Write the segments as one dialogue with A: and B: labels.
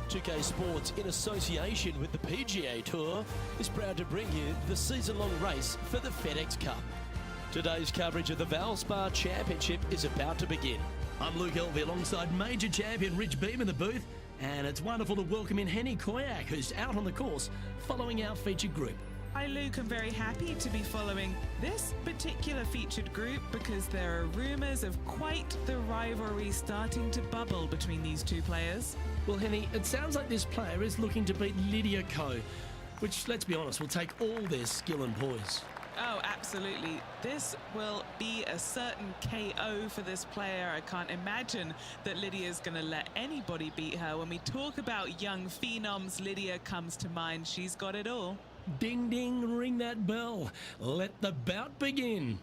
A: 2K Sports, in association with the PGA Tour, is proud to bring you the season-long race for the FedEx Cup. Today's coverage of the Valspar Championship is about to begin. I'm Luke Elvey alongside major champion Rich Beem in the booth, and it's wonderful to welcome in Henny Koyak, who's out on the course following our featured group.
B: Hi Luke, I'm very happy to be following this particular featured group because there are rumours of quite the rivalry starting to bubble between these two players.
A: Well, Henny, it sounds like this player is looking to beat Lydia Ko, which, let's be honest, will take all their skill and poise.
B: Oh, absolutely. This will be a certain KO for this player. I can't imagine that Lydia's going to let anybody beat her. When we talk about young phenoms, Lydia comes to mind. She's got it all.
A: Ding, ding, ring that bell. Let the bout begin.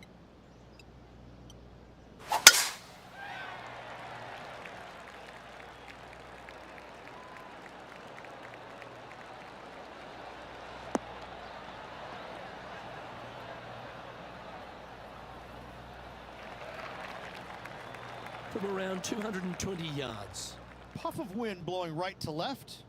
A: From around 220 yards.
C: Puff of wind blowing right to left.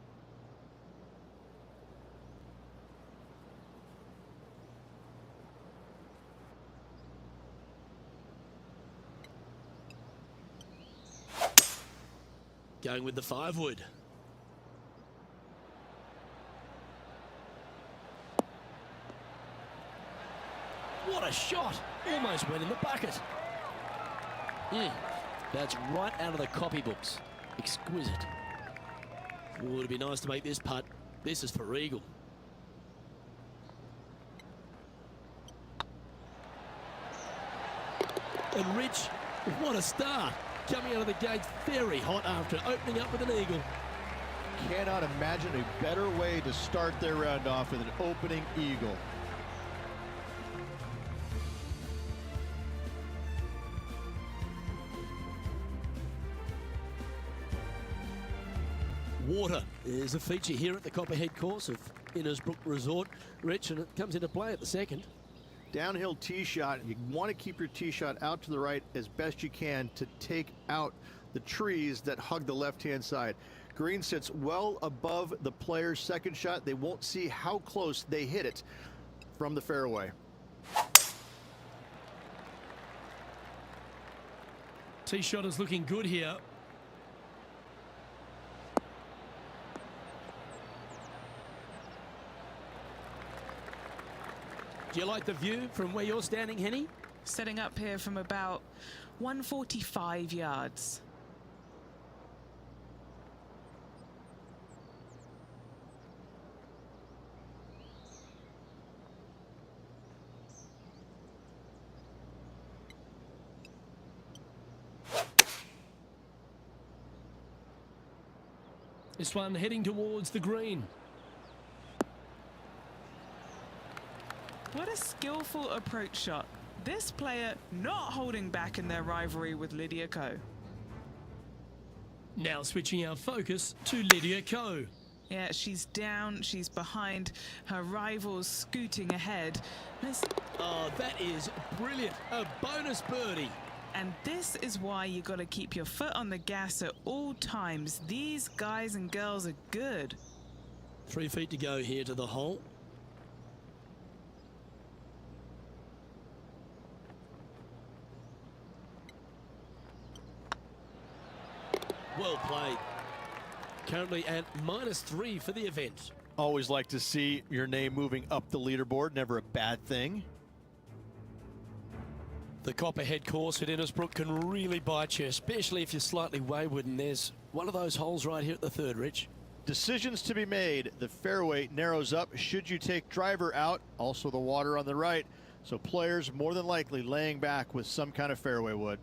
A: Going with the 5-wood. What a shot! Almost went in the bucket. That's right out of the copybooks. Exquisite. Oh, it'd be nice to make this putt. This is for eagle. And Rich, what a start. Coming out of the gates very hot after opening up with an eagle.
C: Cannot imagine a better way to start their round off with an opening eagle.
A: Water is a feature here at the Copperhead course of Innisbrook Resort, Rich, and it comes into play at the second.
C: Downhill tee shot. You want to keep your tee shot out to the right as best you can to take out the trees that hug the left-hand side. Green sits well above the player's second shot. They won't see how close they hit it from the fairway.
A: Tee shot is looking good here. Do you like the view from where you're standing, Henny?
B: Setting up here from about 145 yards.
A: This one heading towards the green.
B: What a skillful approach shot. This player not holding back in their rivalry with Lydia Ko.
A: Now switching our focus to Lydia Ko.
B: Yeah, she's down, she's behind, her rivals scooting ahead.
A: Oh, that is brilliant. A bonus birdie.
B: And this is why you got to keep your foot on the gas at all times. These guys and girls are good.
A: 3 feet to go here to the hole. Well played. Currently at -3 for the event.
C: Always like to see your name moving up the leaderboard. Never a bad thing.
A: The Copperhead course at Innisbrook can really bite you, especially if you're slightly wayward, and there's one of those holes right here at the third, Rich.
C: Decisions to be made. The fairway narrows up. Should you take driver out? Also the water on the right. So players more than likely laying back with some kind of fairway wood.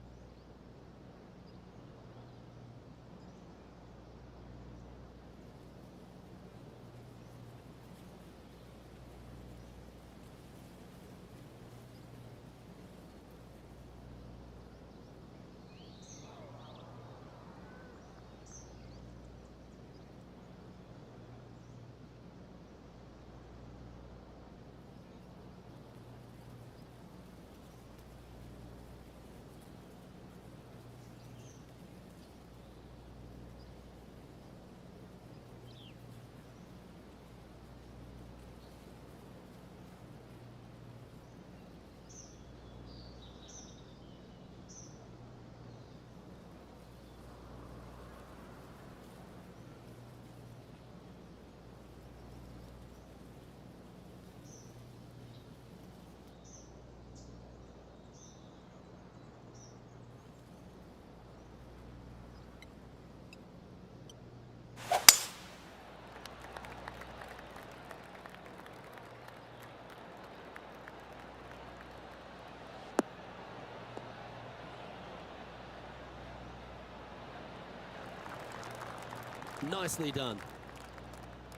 A: Nicely done.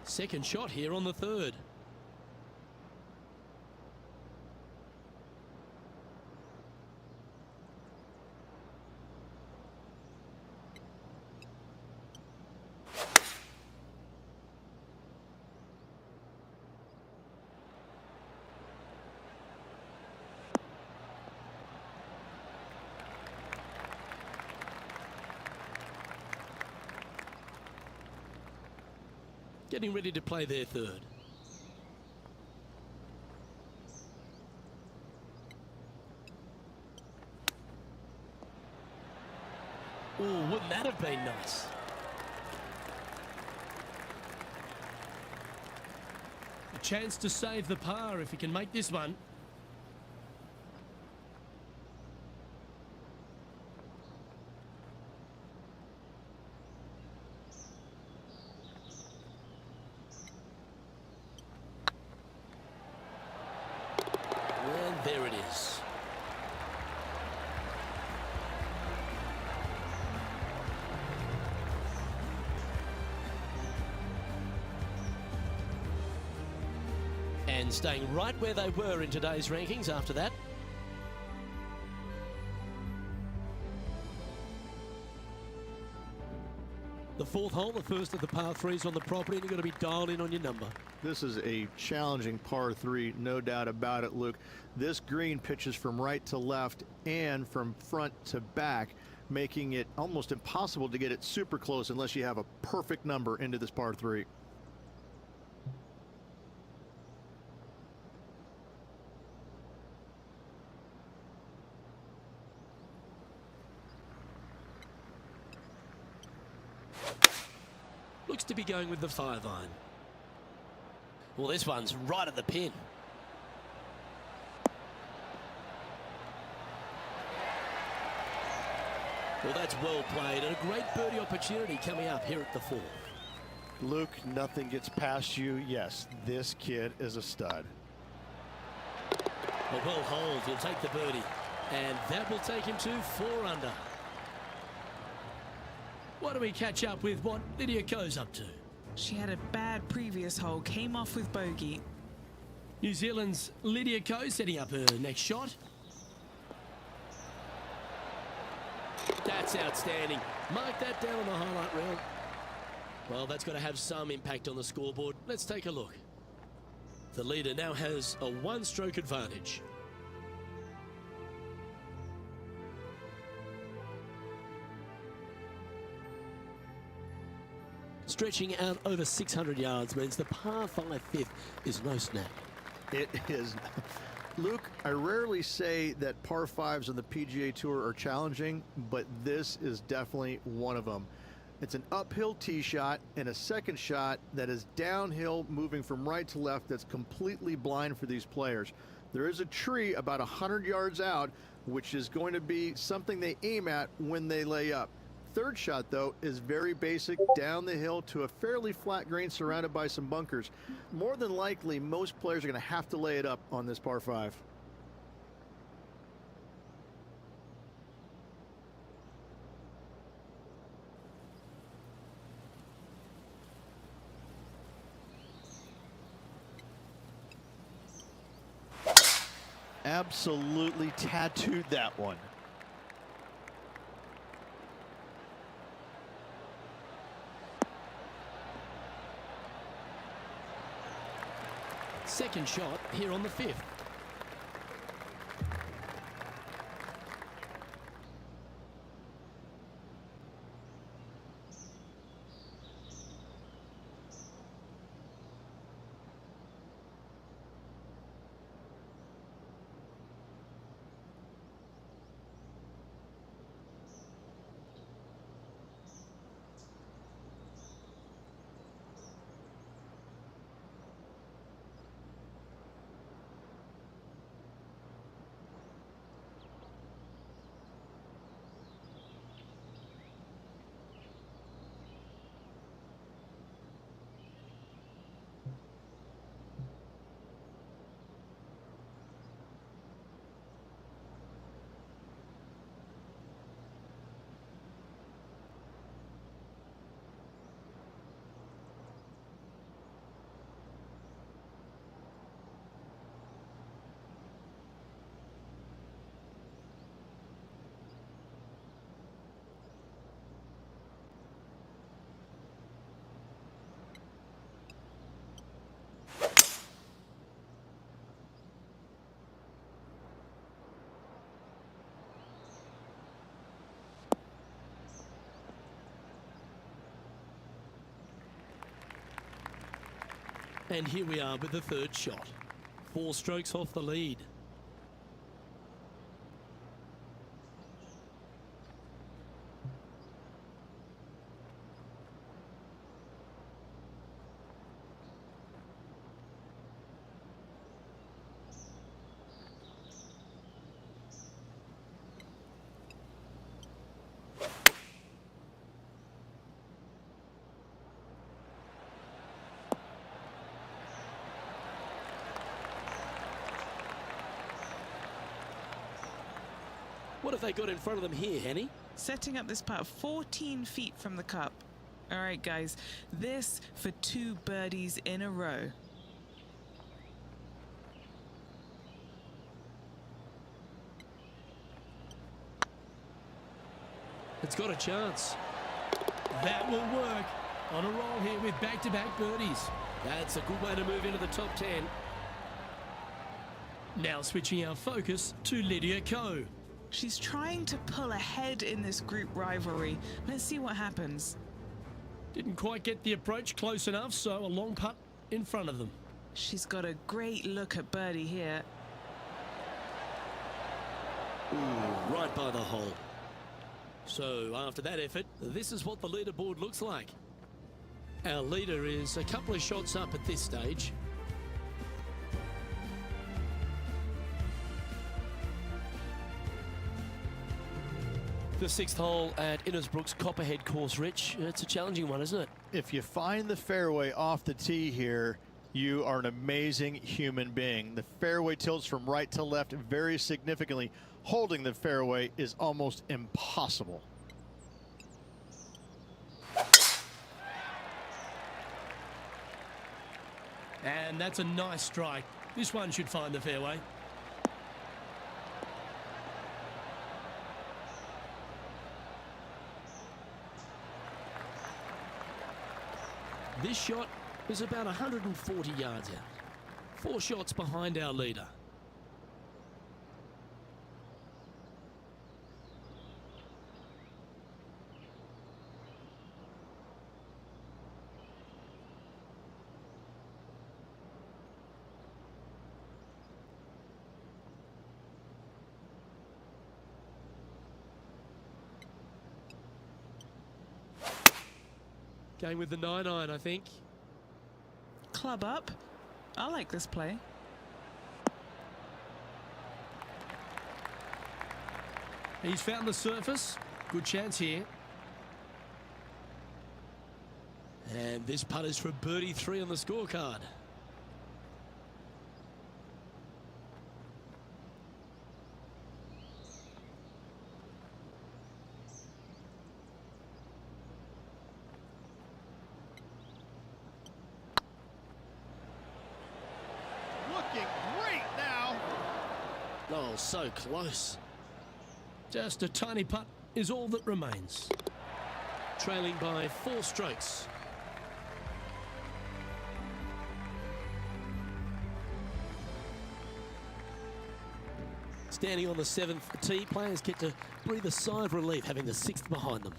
A: Second shot here on the third. Getting ready to play their third. Oh, wouldn't that have been nice? A chance to save the par if he can make this one. There it is. And staying right where they were in today's rankings after that. The fourth hole, the first of the par threes on the property, and you've got to be dialed in on your number.
C: This is a challenging par 3, no doubt about it, Luke. This green pitches from right to left and from front to back, making it almost impossible to get it super close unless you have a perfect number into this par 3.
A: Looks to be going with the 5-iron. Well, this one's right at the pin. Well, that's well played, and a great birdie opportunity coming up here at the 4th.
C: Luke, nothing gets past you. Yes, this kid is a stud.
A: A well hold, he'll take the birdie, and that will take him to 4 under. Why don't we catch up with what Lydia Ko's up to?
B: She had a bad previous hole, came off with bogey.
A: New Zealand's Lydia Ko setting up her next shot. That's outstanding. Mark that down on the highlight reel. Well, that's got to have some impact on the scoreboard. Let's take a look. The leader now has a 1-stroke advantage. stretching out over 600 yards means the par 5 fifth is no snap.
C: It is. Luke, I rarely say that par 5s on the PGA Tour are challenging, but this is definitely one of them. It's an uphill tee shot and a second shot that is downhill, moving from right to left, that's completely blind for these players. There is a tree about 100 yards out, which is going to be something they aim at when they lay up. Third shot, though, is very basic, down the hill to a fairly flat green surrounded by some bunkers. More than likely, most players are going to have to lay it up on this par 5. Absolutely tattooed that one.
A: Second shot here on the 5th. And here we are with the third shot. 4 strokes off the lead. What have they got in front of them here, Henny?
B: Setting up this putt 14 feet from the cup. All right, guys, this for 2 birdies in a row.
A: It's got a chance. That will work. On a roll here with back-to-back birdies. That's a good way to move into the top 10. Now switching our focus to Lydia Ko.
B: She's trying to pull ahead in this group rivalry. Let's see what happens.
A: Didn't quite get the approach close enough, so a long putt in front of them.
B: She's got a great look at birdie here.
A: Ooh, right by the hole. So after that effort, this is what the leaderboard looks like. Our leader is a couple of shots up at this stage. The 6th hole at Innisbrook's Copperhead course, Rich. It's a challenging one, isn't it?
C: If you find the fairway off the tee here, you are an amazing human being. The fairway tilts from right to left very significantly. Holding the fairway is almost impossible.
A: And that's a nice strike. This one should find the fairway. This shot is about 140 yards out. 4 shots behind our leader. Going with the 9-iron, I think.
B: Club up. I like this play.
A: He's found the surface. Good chance here. And this putt is for birdie 3 on the scorecard.
C: Looking great now.
A: Oh, so close. Just a tiny putt is all that remains. Trailing by 4 strokes. Standing on the 7th tee, players get to breathe a sigh of relief having the 6th behind them.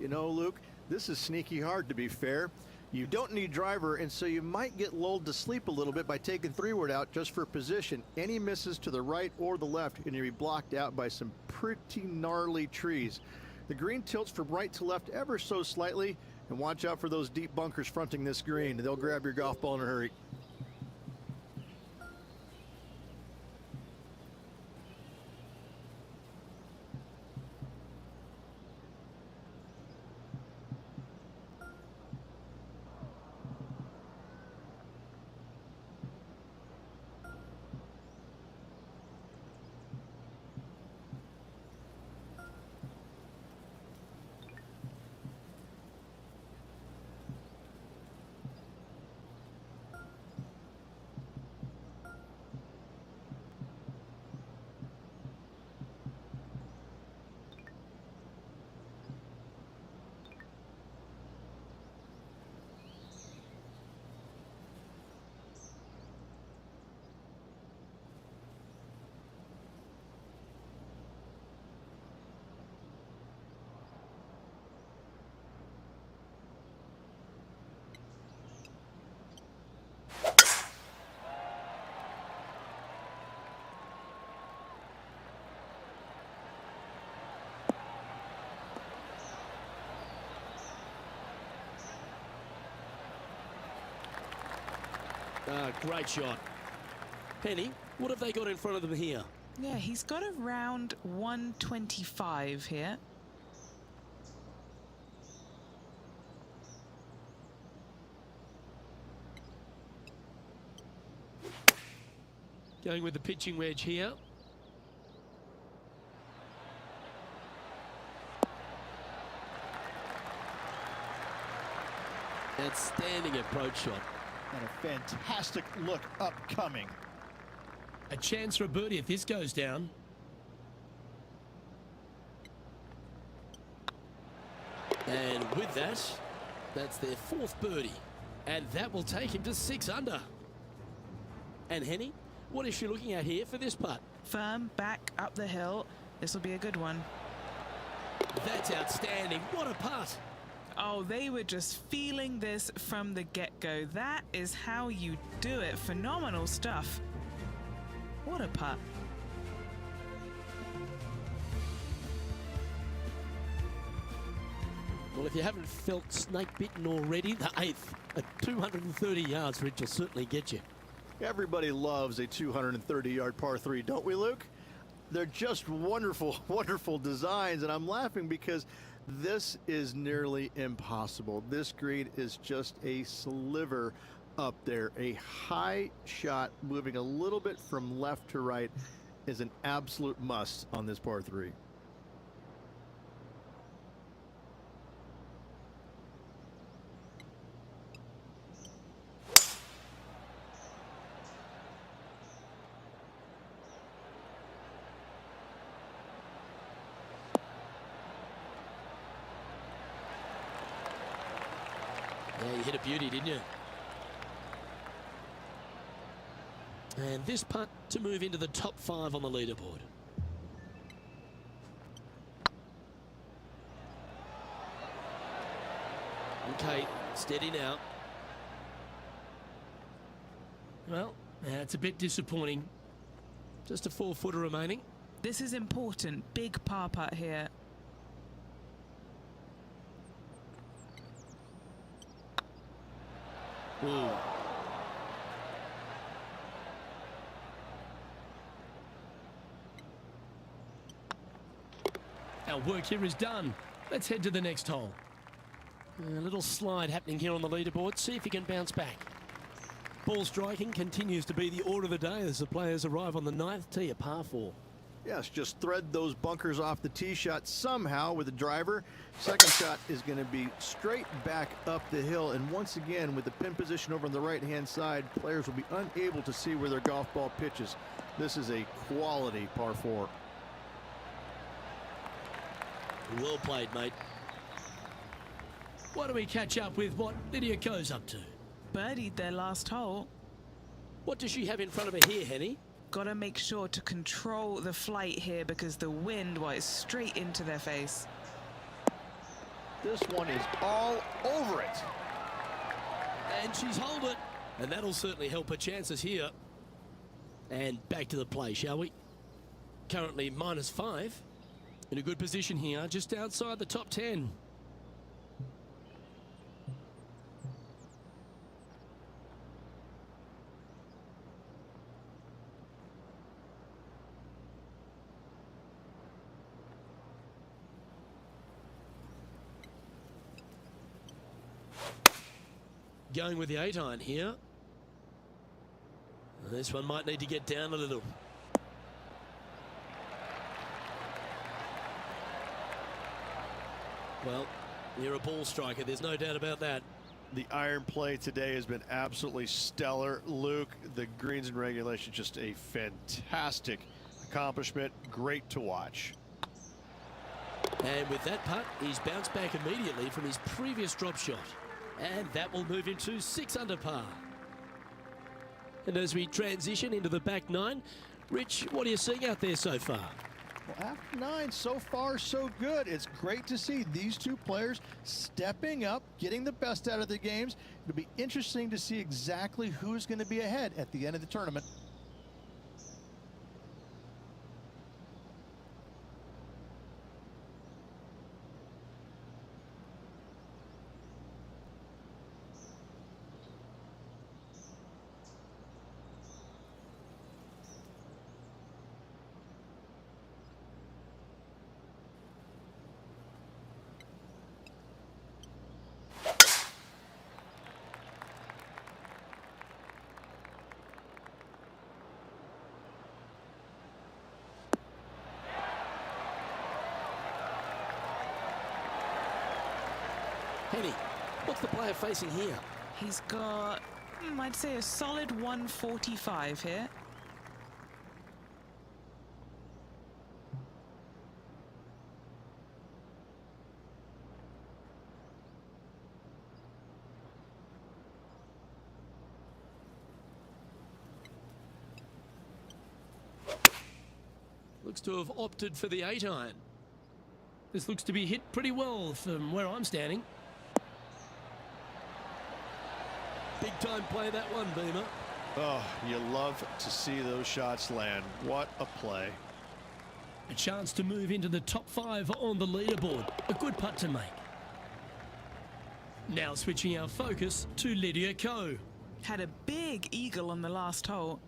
C: You know, Luke, this is sneaky hard, to be fair. You don't need driver, and so you might get lulled to sleep a little bit by taking 3-wood out just for position. Any misses to the right or the left, and you'll be blocked out by some pretty gnarly trees. The green tilts from right to left ever so slightly, and watch out for those deep bunkers fronting this green. They'll grab your golf ball in a hurry.
A: Great shot. Penny, what have they got in front of them here?
B: Yeah, he's got around 125 here.
A: Going with the pitching wedge here. Outstanding approach shot.
C: And a fantastic look upcoming.
A: A chance for a birdie if this goes down. And with that, that's their 4th birdie. And that will take him to 6 under. And Henny, what is she looking at here for this putt?
B: Firm, back, up the hill. This will be a good one.
A: That's outstanding. What a putt.
B: Oh, they were just feeling this from the get-go. That is how you do it. Phenomenal stuff. What a putt.
A: Well, if you haven't felt snake bitten already, the 8th at 230 yards, Rich, will certainly get you.
C: Everybody loves a 230-yard par 3, don't we, Luke? They're just wonderful, wonderful designs, and I'm laughing because this is nearly impossible. This green is just a sliver up there. A high shot moving a little bit from left to right is an absolute must on this par 3.
A: Yeah, you hit a beauty, didn't you? And this putt to move into the top 5 on the leaderboard. Okay, steady now. Well, it's a bit disappointing. Just a 4-footer remaining.
B: This is important. Big par putt here.
A: Ooh. Our work here is done. Let's head to the next hole. A little slide happening here on the leaderboard. See if he can bounce back. Ball striking continues to be the order of the day as the players arrive on the 9th tee, a par 4.
C: Yes, just thread those bunkers off the tee shot somehow with the driver. Second shot is going to be straight back up the hill. And once again, with the pin position over on the right-hand side, players will be unable to see where their golf ball pitches. This is a quality par 4.
A: Well played, mate. Why don't we catch up with what Lydia Ko's up to?
B: Birdied their last hole.
A: What does she have in front of her here, Henny?
B: Got to make sure to control the flight here because the wind, well, is straight into their face.
C: This one is all over it.
A: And she's holed it. And that'll certainly help her chances here. And back to the play, shall we? Currently -5. In a good position here, just outside the top 10. Going with the 8-iron here. This one might need to get down a little. Well, you're a ball striker, there's no doubt about that.
C: The iron play today has been absolutely stellar. Luke, the greens and regulation, just a fantastic accomplishment. Great to watch.
A: And with that putt, he's bounced back immediately from his previous drop shot. And that will move him to 6 under par. And as we transition into the back 9, Rich, what are you seeing out there so far?
C: Well, after 9, so far so good. It's great to see these two players stepping up, getting the best out of their games. It'll be interesting to see exactly who's going to be ahead at the end of the tournament.
A: Henny, what's the player facing here?
B: He's got, I'd say, a solid 145 here.
A: Looks to have opted for the 8-iron. This looks to be hit pretty well from where I'm standing. Big time play, that one, Beamer.
C: Oh, you love to see those shots land. What a play.
A: A chance to move into the top 5 on the leaderboard. A good putt to make. Now switching our focus to Lydia Ko.
B: Had a big eagle on the last hole.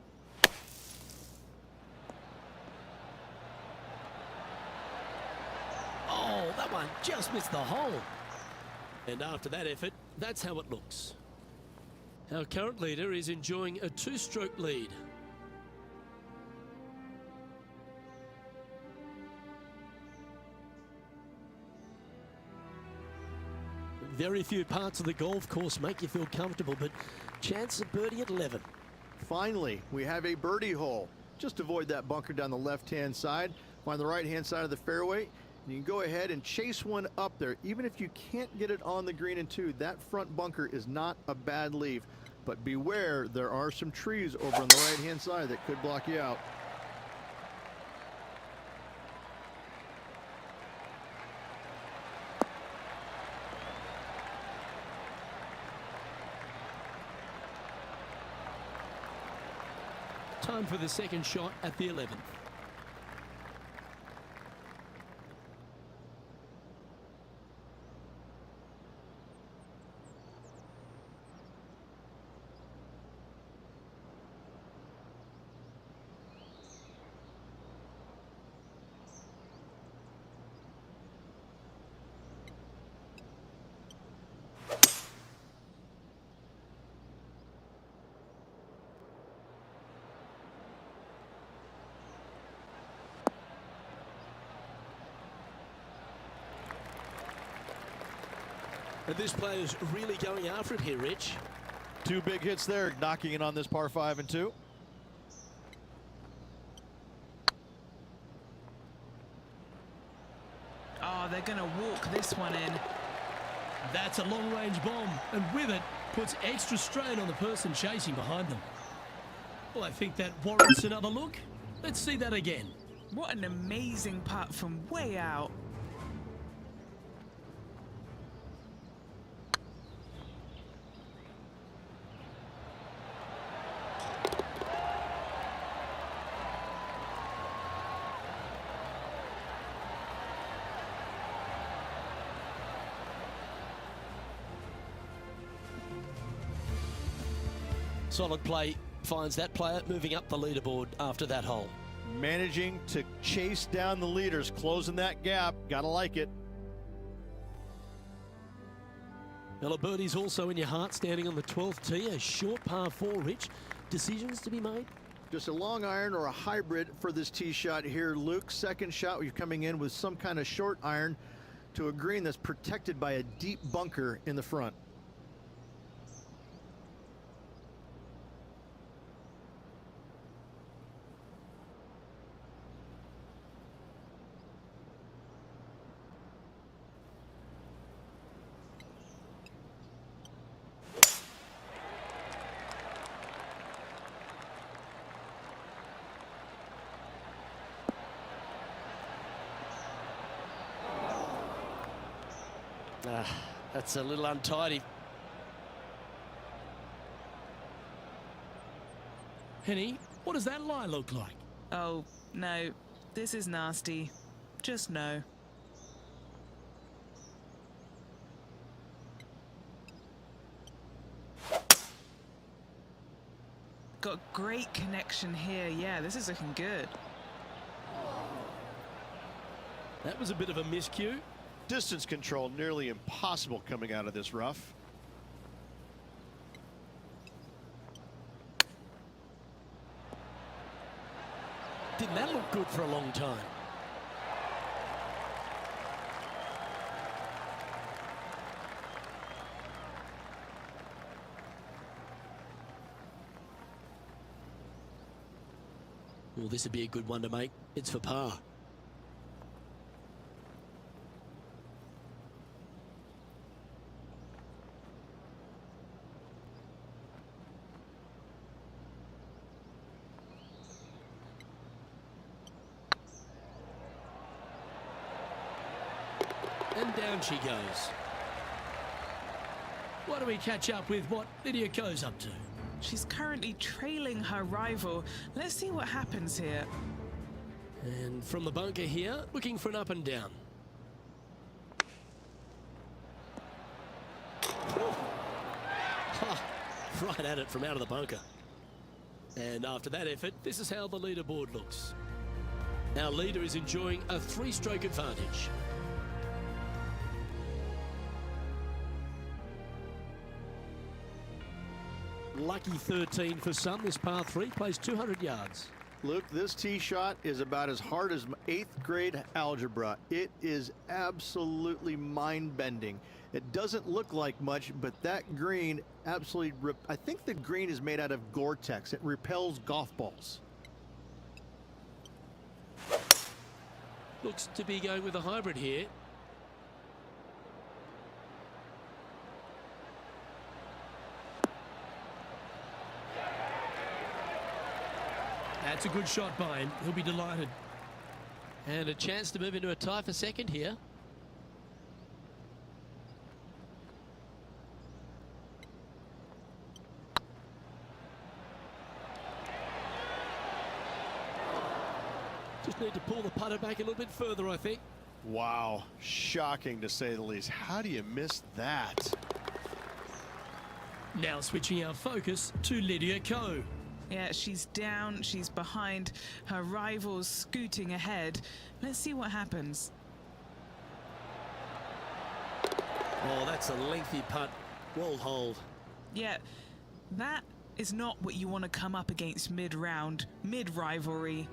A: Oh, that one just missed the hole. And after that effort, that's how it looks. Our current leader is enjoying a 2-stroke lead. Very few parts of the golf course make you feel comfortable, but chance of birdie at 11.
C: Finally, we have a birdie hole. Just avoid that bunker down the left-hand side. Find the right-hand side of the fairway. You can go ahead and chase one up there. Even if you can't get it on the green in 2, that front bunker is not a bad leave. But beware, there are some trees over on the right-hand side that could block you out.
A: Time for the second shot at the 11th. And this player's really going after it here, Rich.
C: 2 big hits there, knocking in on this par 5 and 2.
B: Oh, they're going to walk this one in.
D: That's a long-range bomb, and with it, puts extra strain on the person chasing behind them. Well, I think that warrants another look. Let's see that again.
B: What an amazing putt from way out.
A: Solid play finds that player moving up the leaderboard after that hole.
C: Managing to chase down the leaders, closing that gap. Gotta like it.
A: Well, a birdie's also in your heart, standing on the 12th tee. A short par 4, Rich. Decisions to be made?
C: Just a long iron or a hybrid for this tee shot here, Luke. Second shot, you're coming in with some kind of short iron to a green that's protected by a deep bunker in the front.
A: That's a little untidy.
D: Henny, what does that lie look like?
B: Oh, no. This is nasty. Just no. Got great connection here. Yeah, this is looking good.
A: That was a bit of a miscue.
C: Distance control nearly impossible coming out of this rough.
A: Didn't that look good for a long time? Well, this would be a good one to make. It's for par. And down she goes.
D: Why don't we catch up with what Lydia Ko's up to?
B: She's currently trailing her rival. Let's see what happens here.
A: And from the bunker here, looking for an up and down. Ha, right at it from out of the bunker. And after that effort, this is how the leaderboard looks. Our leader is enjoying a 3-stroke advantage. Lucky 13 for some. This par 3 plays 200 yards.
C: Luke, this tee shot is about as hard as 8th grade algebra. It is absolutely mind-bending. It doesn't look like much, but that green absolutely, I think the green is made out of Gore-Tex. It repels golf balls.
A: Looks to be going with a hybrid here.
D: That's a good shot by him. He'll be delighted.
A: And a chance to move into a tie for second here. Just need to pull the putter back a little bit further, I think.
C: Wow, shocking to say the least. How do you miss that?
D: Now switching our focus to Lydia Ko.
B: Yeah, she's down, she's behind, her rival's scooting ahead. Let's see what happens.
A: Oh, that's a lengthy putt. Well hold.
B: Yeah, that is not what you want to come up against mid-round, mid-rivalry.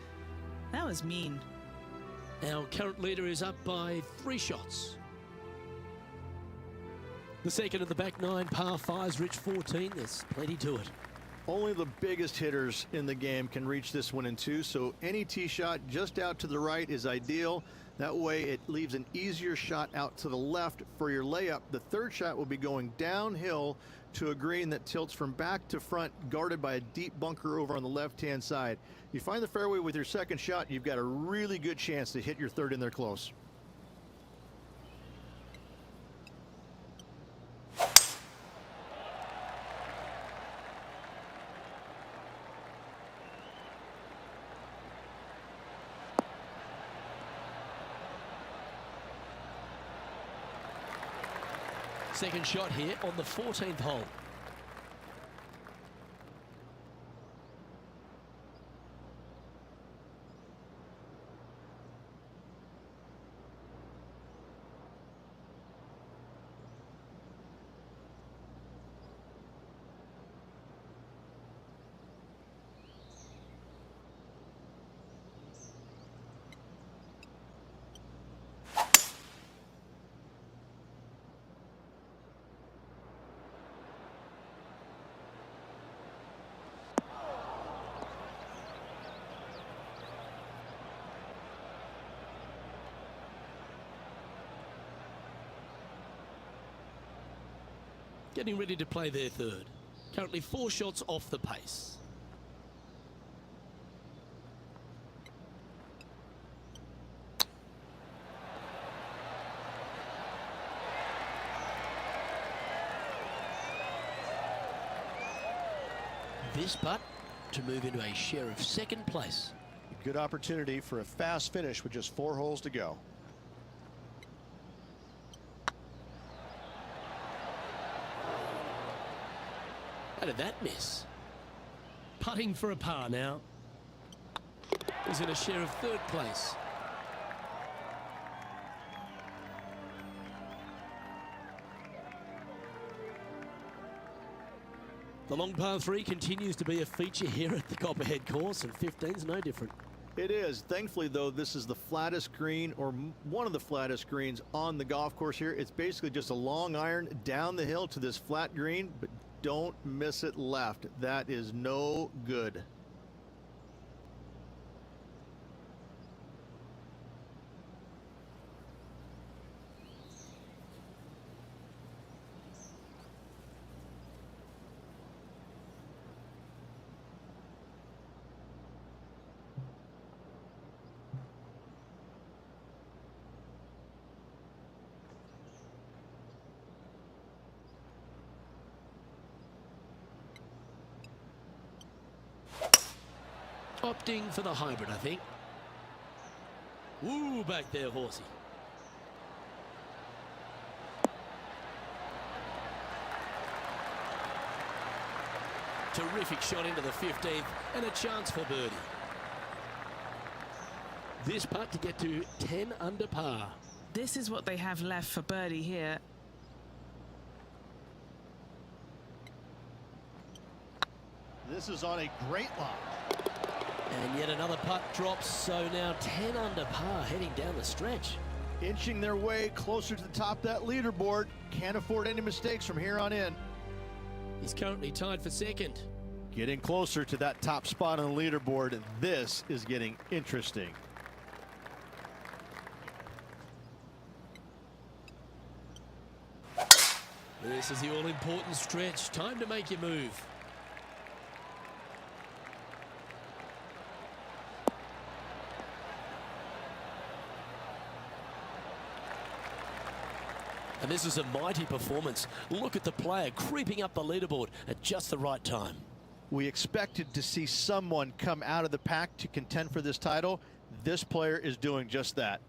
B: That was mean.
A: Our current leader is up by 3 shots. The second of the back nine, par fives, rich 14. There's plenty to it.
C: Only the biggest hitters in the game can reach this one in two, so any tee shot just out to the right is ideal. That way it leaves an easier shot out to the left for your layup. The third shot will be going downhill to a green that tilts from back to front, guarded by a deep bunker over on the left-hand side. You find the fairway with your second shot, you've got a really good chance to hit your third in there close.
A: Second shot here on the 14th hole. Getting ready to play their third. Currently 4 shots off the pace. This putt to move into a share of second place.
E: Good opportunity for a fast finish with just 4 holes to go.
A: How did that miss?
D: Putting for a par now.
A: He's in a share of third place. The long par 3 continues to be a feature here at the Copperhead course, and 15's no different.
C: It is. Thankfully, though, this is the flattest green, or one of the flattest greens on the golf course here. It's basically just a long iron down the hill to this flat green, but don't miss it left. That is no good.
A: Opting for the hybrid, I think. Woo, back there, horsey. Terrific shot into the 15th and a chance for birdie. This putt to get to 10 under par.
B: This is what they have left for birdie here.
E: This is on a great line.
A: And yet another putt drops, so now 10 under par heading down the stretch.
C: Inching their way closer to the top of that leaderboard. Can't afford any mistakes from here on in.
A: He's currently tied for second.
C: Getting closer to that top spot on the leaderboard. This is getting interesting.
A: This is the all-important stretch. Time to make your move. And this is a mighty performance. Look at the player creeping up the leaderboard at just the right time.
C: We expected to see someone come out of the pack to contend for this title. This player is doing just that.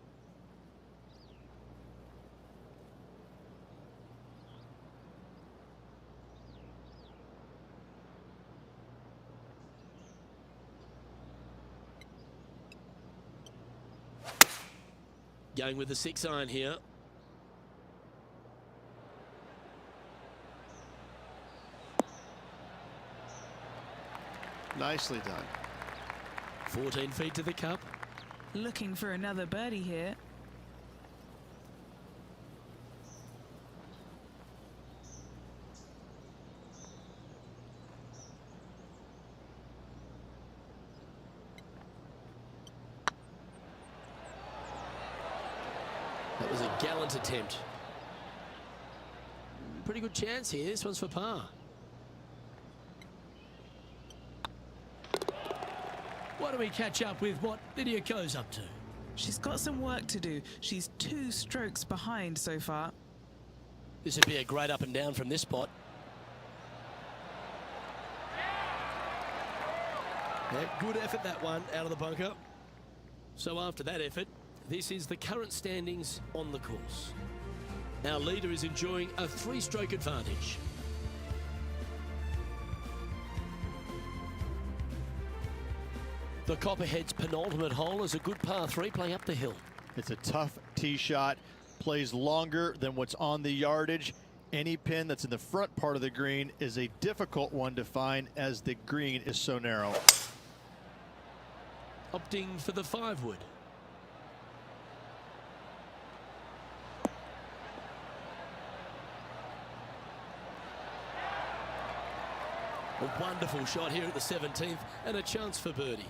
A: Going with the 6-iron here.
C: Nicely done.
A: 14 feet to the cup.
B: Looking for another birdie here.
A: It was a gallant attempt. Pretty good chance here. This one's for par.
D: Why don't we catch up with what Lydia Ko's up to?
B: She's got some work to do. She's 2 strokes behind so far.
A: This would be a great up and down from this spot. Yeah, good effort, that one, out of the bunker. So after that effort, this is the current standings on the course. Our leader is enjoying a 3-stroke advantage. The Copperhead's penultimate hole is a good par 3 playing up the hill.
E: It's a tough tee shot, plays longer than what's on the yardage. Any pin that's in the front part of the green is a difficult one to find as the green is so narrow.
A: Opting for the 5-wood. A wonderful shot here at the 17th and a chance for birdie.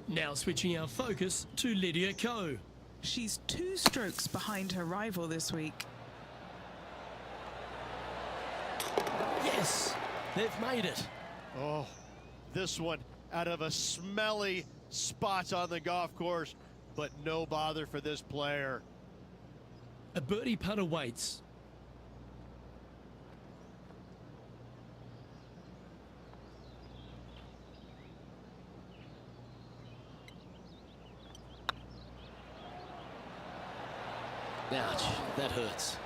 D: Now switching our focus to Lydia Ko.
B: She's 2 strokes behind her rival this week.
A: Yes, they've made it.
E: Oh, this one out of a smelly spot on the golf course, but no bother for this player.
D: A birdie putt awaits.
A: Ouch, that hurts.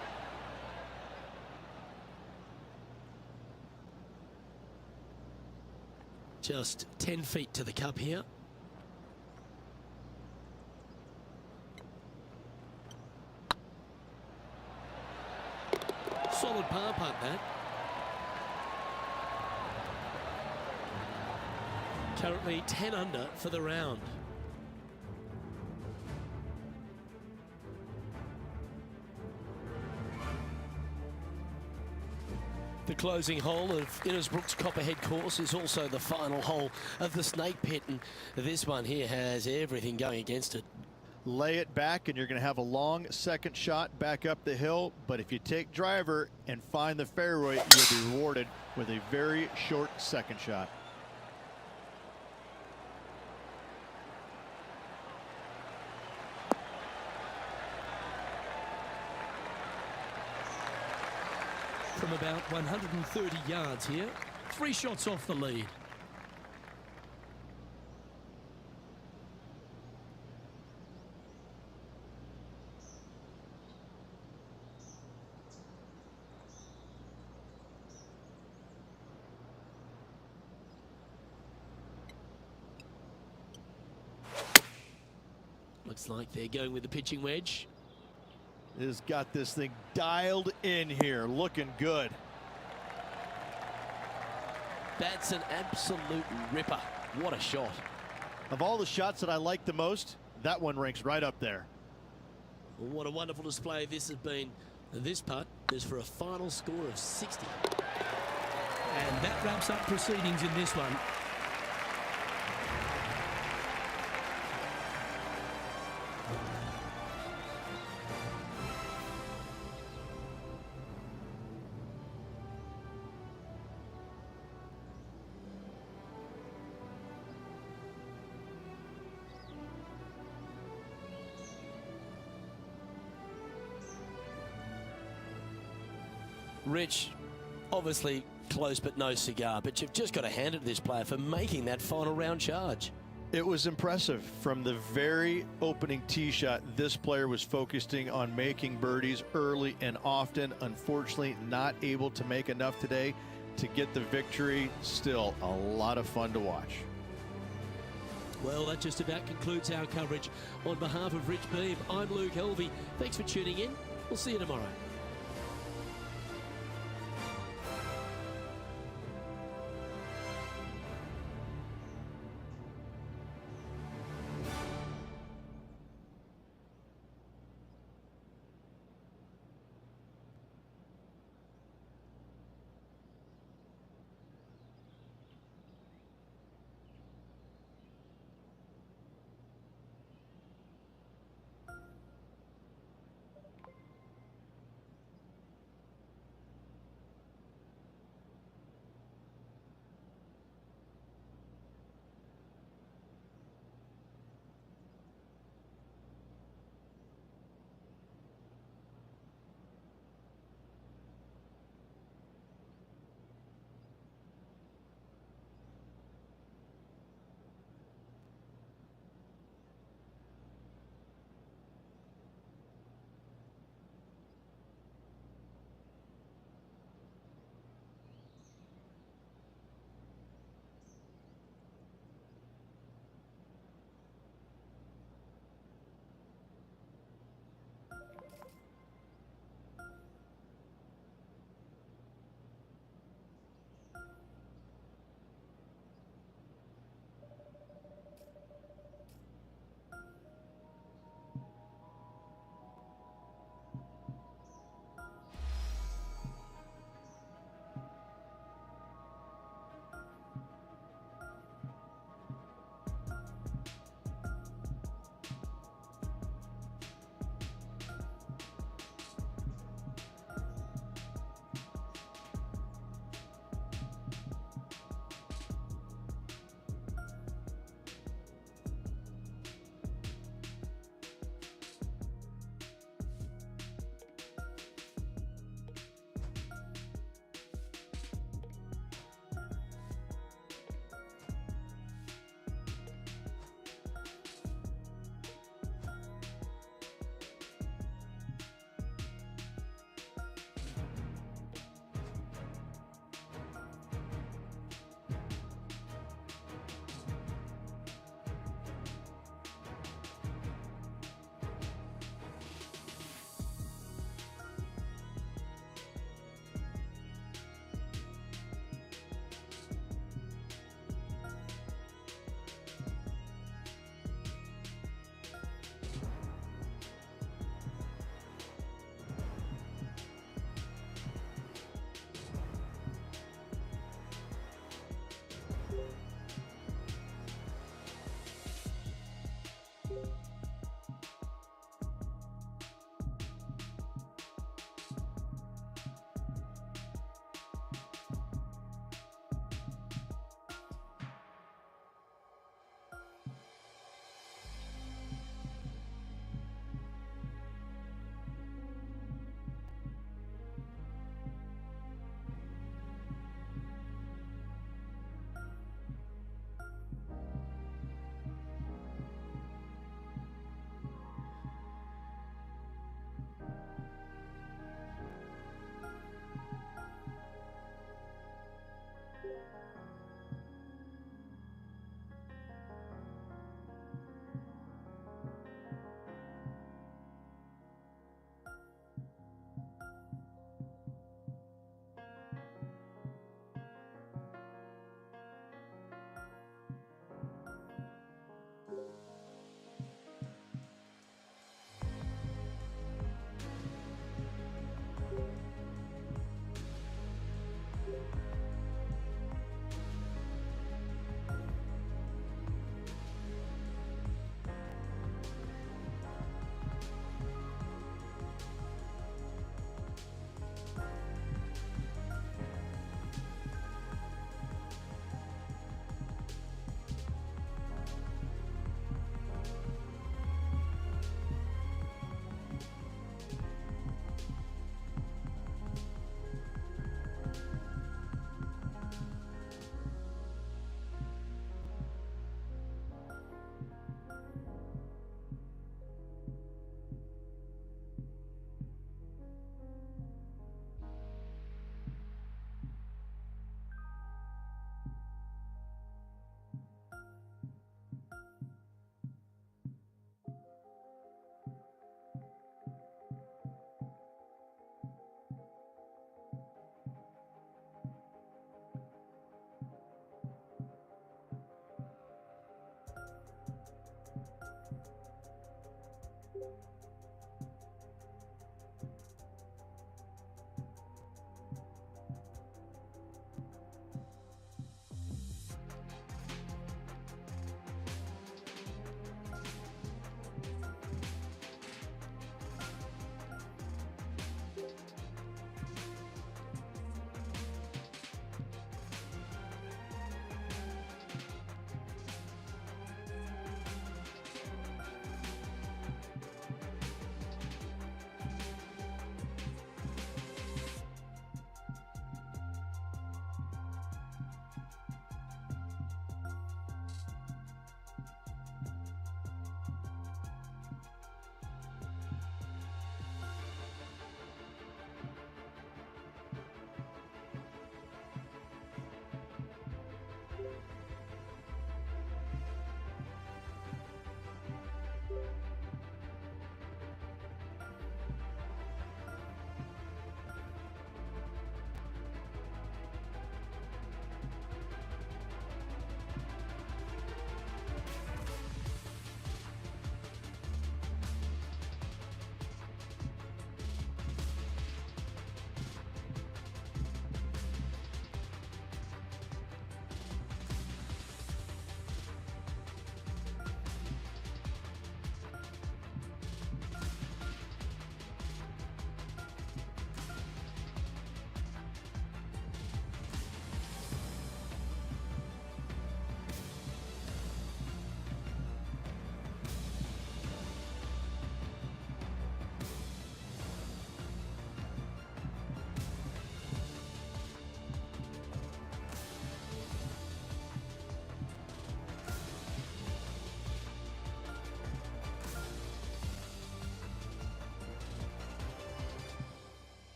A: Just 10 feet to the cup here. Solid par putt, that. Currently 10 under for the round. The closing hole of Innisbrook's Copperhead course is also the final hole of the Snake Pit, and this one here has everything going against it.
E: Lay it back and you're going to have a long second shot back up the hill, but if you take driver and find the fairway, you'll be rewarded with a very short second shot.
D: From about 130 yards here, 3 shots off the lead.
A: Looks like they're going with the pitching wedge.
E: Has got this thing dialed in here, looking good.
A: That's an absolute ripper. What a shot.
E: Of all the shots that I like the most, that one ranks right up there.
A: What a wonderful display this has been. This putt is for a final score of 60.
D: And that wraps up proceedings in this one.
A: Rich, obviously close but no cigar, but you've just got to hand it to this player for making that final round charge.
E: It was impressive. From the very opening tee shot, this player was focusing on making birdies early and often. Unfortunately, not able to make enough today to get the victory. Still a lot of fun to watch.
A: Well, that just about concludes our coverage. On behalf of Rich Beem, I'm Luke Helvey. Thanks for tuning in. We'll see you tomorrow.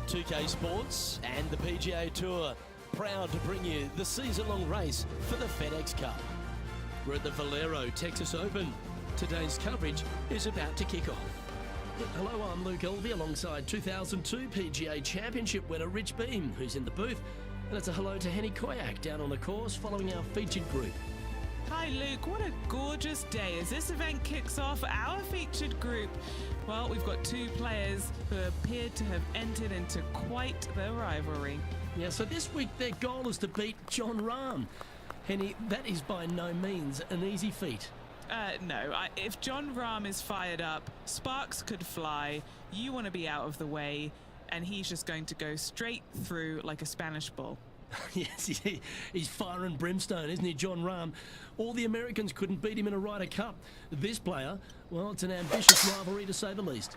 A: 2K Sports and the PGA Tour, proud to bring you the season-long race for the FedEx Cup. We're at the Valero Texas Open. Today's coverage is about to kick off. Hello, I'm Luke Elvey alongside 2002 PGA Championship winner Rich Beem, who's in the booth. And it's a hello to Henny Koyak down on the course following our featured group.
B: Hi Luke, what a gorgeous day as this event kicks off our featured group. Well, we've got two players who appear to have entered into quite the rivalry.
D: Yeah, so this week their goal is to beat Jon Rahm. Henny, that is by no means an easy feat.
B: No, if Jon Rahm is fired up, sparks could fly, you want to be out of the way, and he's just going to go straight through like a Spanish ball.
D: Yes, he's fire and brimstone, isn't he, Jon Rahm? All the Americans couldn't beat him in a Ryder Cup. This player, well, it's an ambitious rivalry to say the least.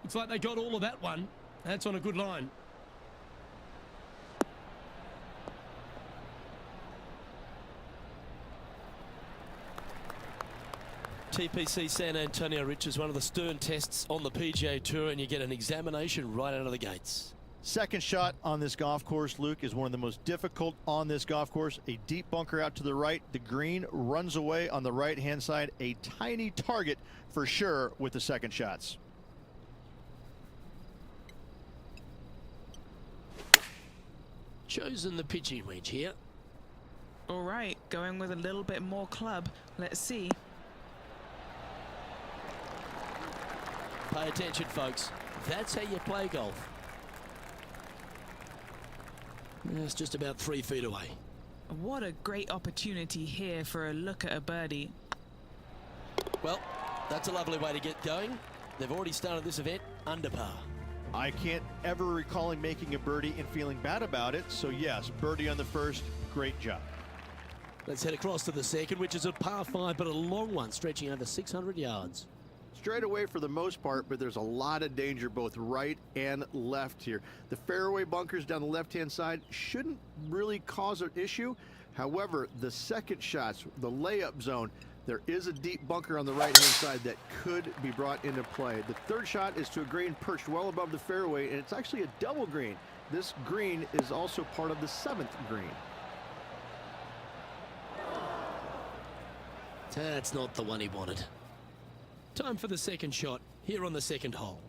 D: Looks like they got all of that one. That's on a good line.
A: TPC San Antonio, Rich, is one of the stern tests on the PGA Tour, and you get an examination right out of the gates.
E: Second shot on this golf course, Luke, is one of the most difficult on this golf course. A deep bunker out to the right. The green runs away on the right-hand side. A tiny target for sure with the second shots.
A: Chosen the pitching wedge here.
B: All right, going with a little bit more club. Let's see.
A: Pay attention, folks. That's how you play golf. It's just about 3 feet away.
B: What a great opportunity here for a look at a birdie.
A: Well, that's a lovely way to get going. They've already started this event under par.
E: I can't ever recall him making a birdie and feeling bad about it. So yes, birdie on the first, great job.
A: Let's head across to the second, which is a par 5, but a long one, stretching over 600 yards.
C: Straight away for the most part, but there's a lot of danger both right and left here. The fairway bunkers down the left-hand side shouldn't really cause an issue. However, the second shots, the layup zone, there is a deep bunker on the right-hand side that could be brought into play. The third shot is to a green perched well above the fairway, and it's actually a double green. This green is also part of the 7th green.
A: That's not the one he wanted. Time for the second shot here on the second hole.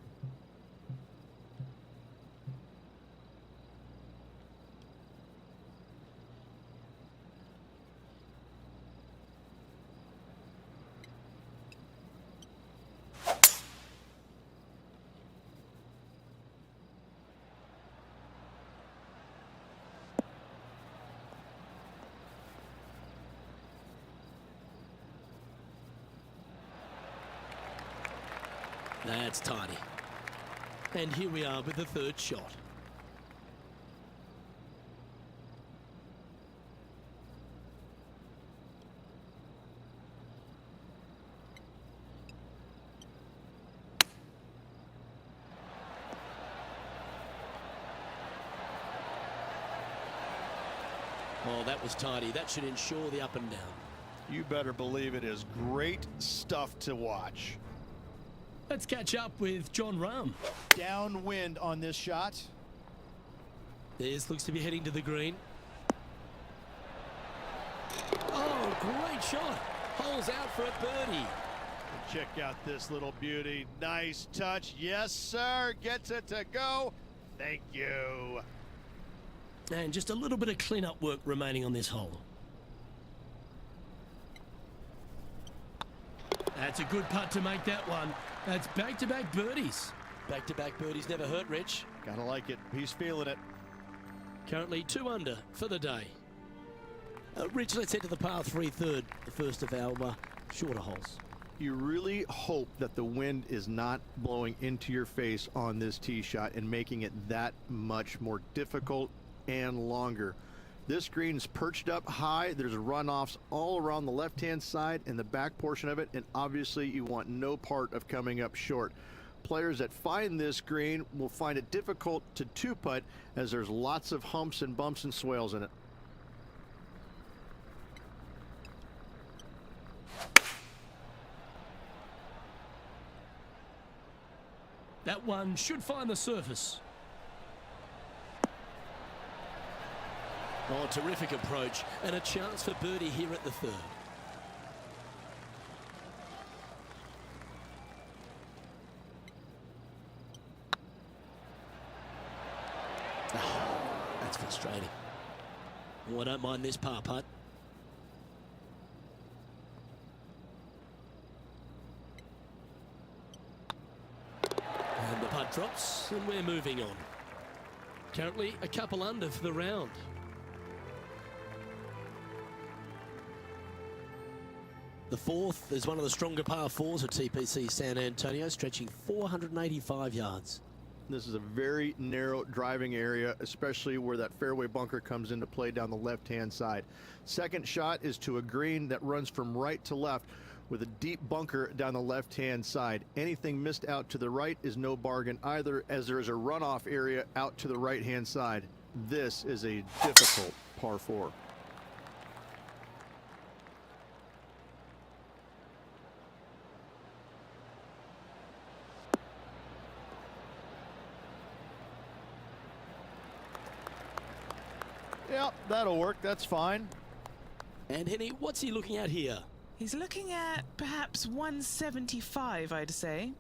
A: That's tiny. And here we are with the third shot. Oh, that was tiny. That should ensure the up and down.
E: You better believe it is great stuff to watch.
D: Let's catch up with Jon Rahm.
E: Downwind on this shot.
A: This looks to be heading to the green. Oh, great shot. Holes out for a birdie.
E: Check out this little beauty. Nice touch. Yes, sir. Gets it to go. Thank you.
D: And just a little bit of clean-up work remaining on this hole. That's a good putt to make that one. That's back-to-back birdies.
A: Back-to-back birdies never hurt, Rich.
E: Gotta like it. He's feeling it.
A: Currently 2 under for the day. Rich, let's head to the par 3 third, the first of our shorter holes.
C: You really hope that the wind is not blowing into your face on this tee shot and making it that much more difficult and longer. This green's perched up high. There's runoffs all around the left-hand side and the back portion of it, and obviously you want no part of coming up short. Players that find this green will find it difficult to two-putt as there's lots of humps and bumps and swales in it.
D: That one should find the surface.
A: Oh, terrific approach and a chance for birdie here at the third. Oh, that's frustrating. Oh, I don't mind this par putt. And the putt drops and we're moving on. Currently a couple under for the round. The fourth is one of the stronger par fours at TPC San Antonio, stretching 485 yards.
C: This is a very narrow driving area, especially where that fairway bunker comes into play down the left-hand side. Second shot is to a green that runs from right to left with a deep bunker down the left-hand side. Anything missed out to the right is no bargain either, as there is a runoff area out to the right-hand side. This is a difficult par 4. Yep, that'll work. That's fine.
A: And Henny, what's he looking at here?
B: He's looking at perhaps 175, I'd say.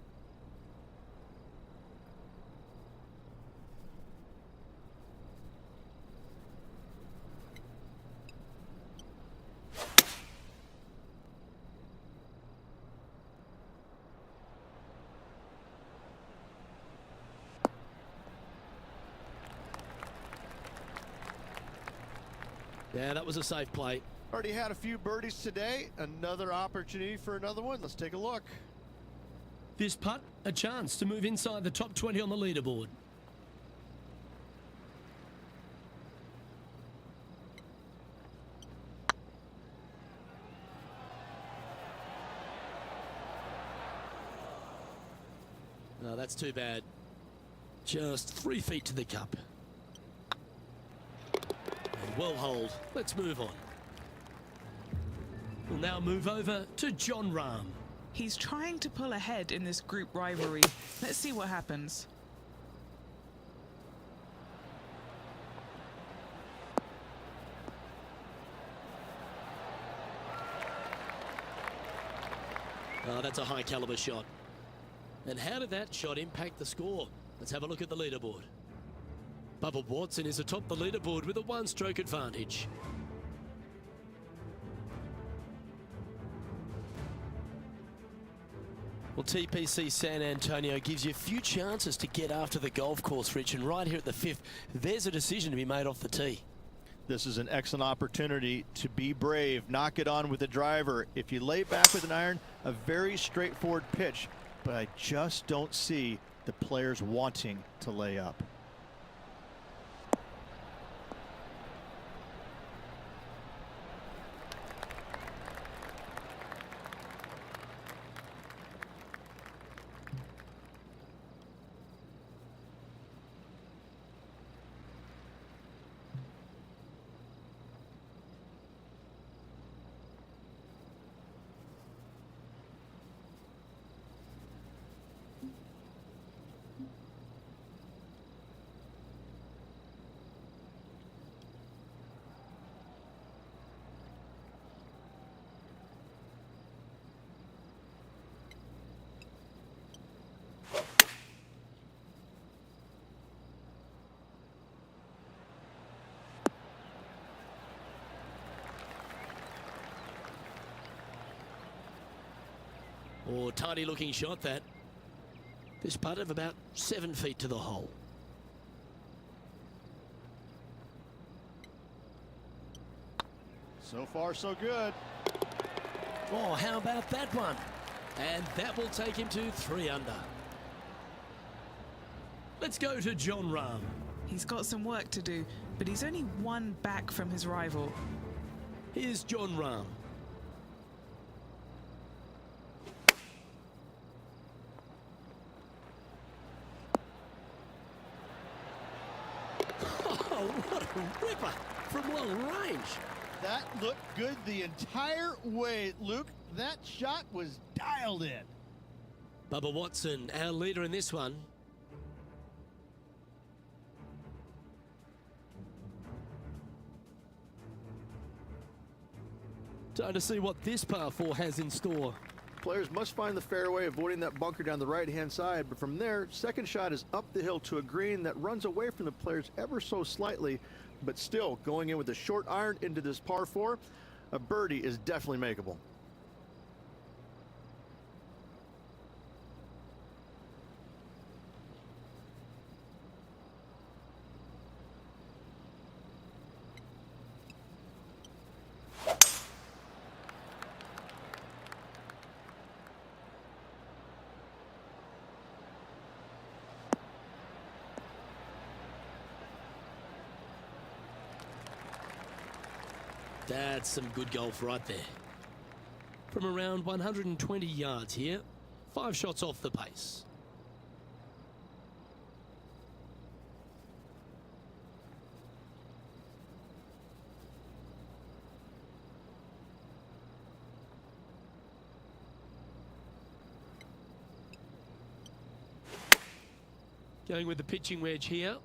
A: Yeah, that was a safe play.
C: Already had a few birdies today. Another opportunity for another one. Let's take a look.
D: This putt, a chance to move inside the top 20 on the leaderboard.
A: No, that's too bad. Just 3 feet to the cup. And well hold. Let's move on.
D: We'll now move over to Jon Rahm.
B: He's trying to pull ahead in this group rivalry. Let's see what happens.
A: Oh, that's a high caliber shot. And how did that shot impact the score? Let's have a look at the leaderboard. Bubba Watson is atop the leaderboard with a 1-stroke advantage. Well, TPC San Antonio gives you a few chances to get after the golf course, Rich, and right here at the 5th, there's a decision to be made off the tee.
E: This is an excellent opportunity to be brave, knock it on with the driver. If you lay back with an iron, a very straightforward pitch, but I just don't see the players wanting to lay up.
A: Oh, tiny looking shot that. This putt of about 7 feet to the hole.
C: So far, so good.
A: Oh, how about that one? And that will take him to 3 under.
D: Let's go to Jon Rahm.
B: He's got some work to do, but he's only 1 back from his rival.
A: Here's Jon Rahm. Oh, what a ripper from long range.
C: That looked good the entire way, Luke. That shot was dialed in.
A: Bubba Watson, our leader in this one, Time to see what this par 4 has in store.
C: Players must find the fairway, avoiding that bunker down the right-hand side. But from there, second shot is up the hill to a green that runs away from the players ever so slightly, but still going in with a short iron into this par 4. A birdie is definitely makeable.
A: That's some good golf right there. From around 120 yards here, 5 shots off the pace. Going with the pitching wedge here.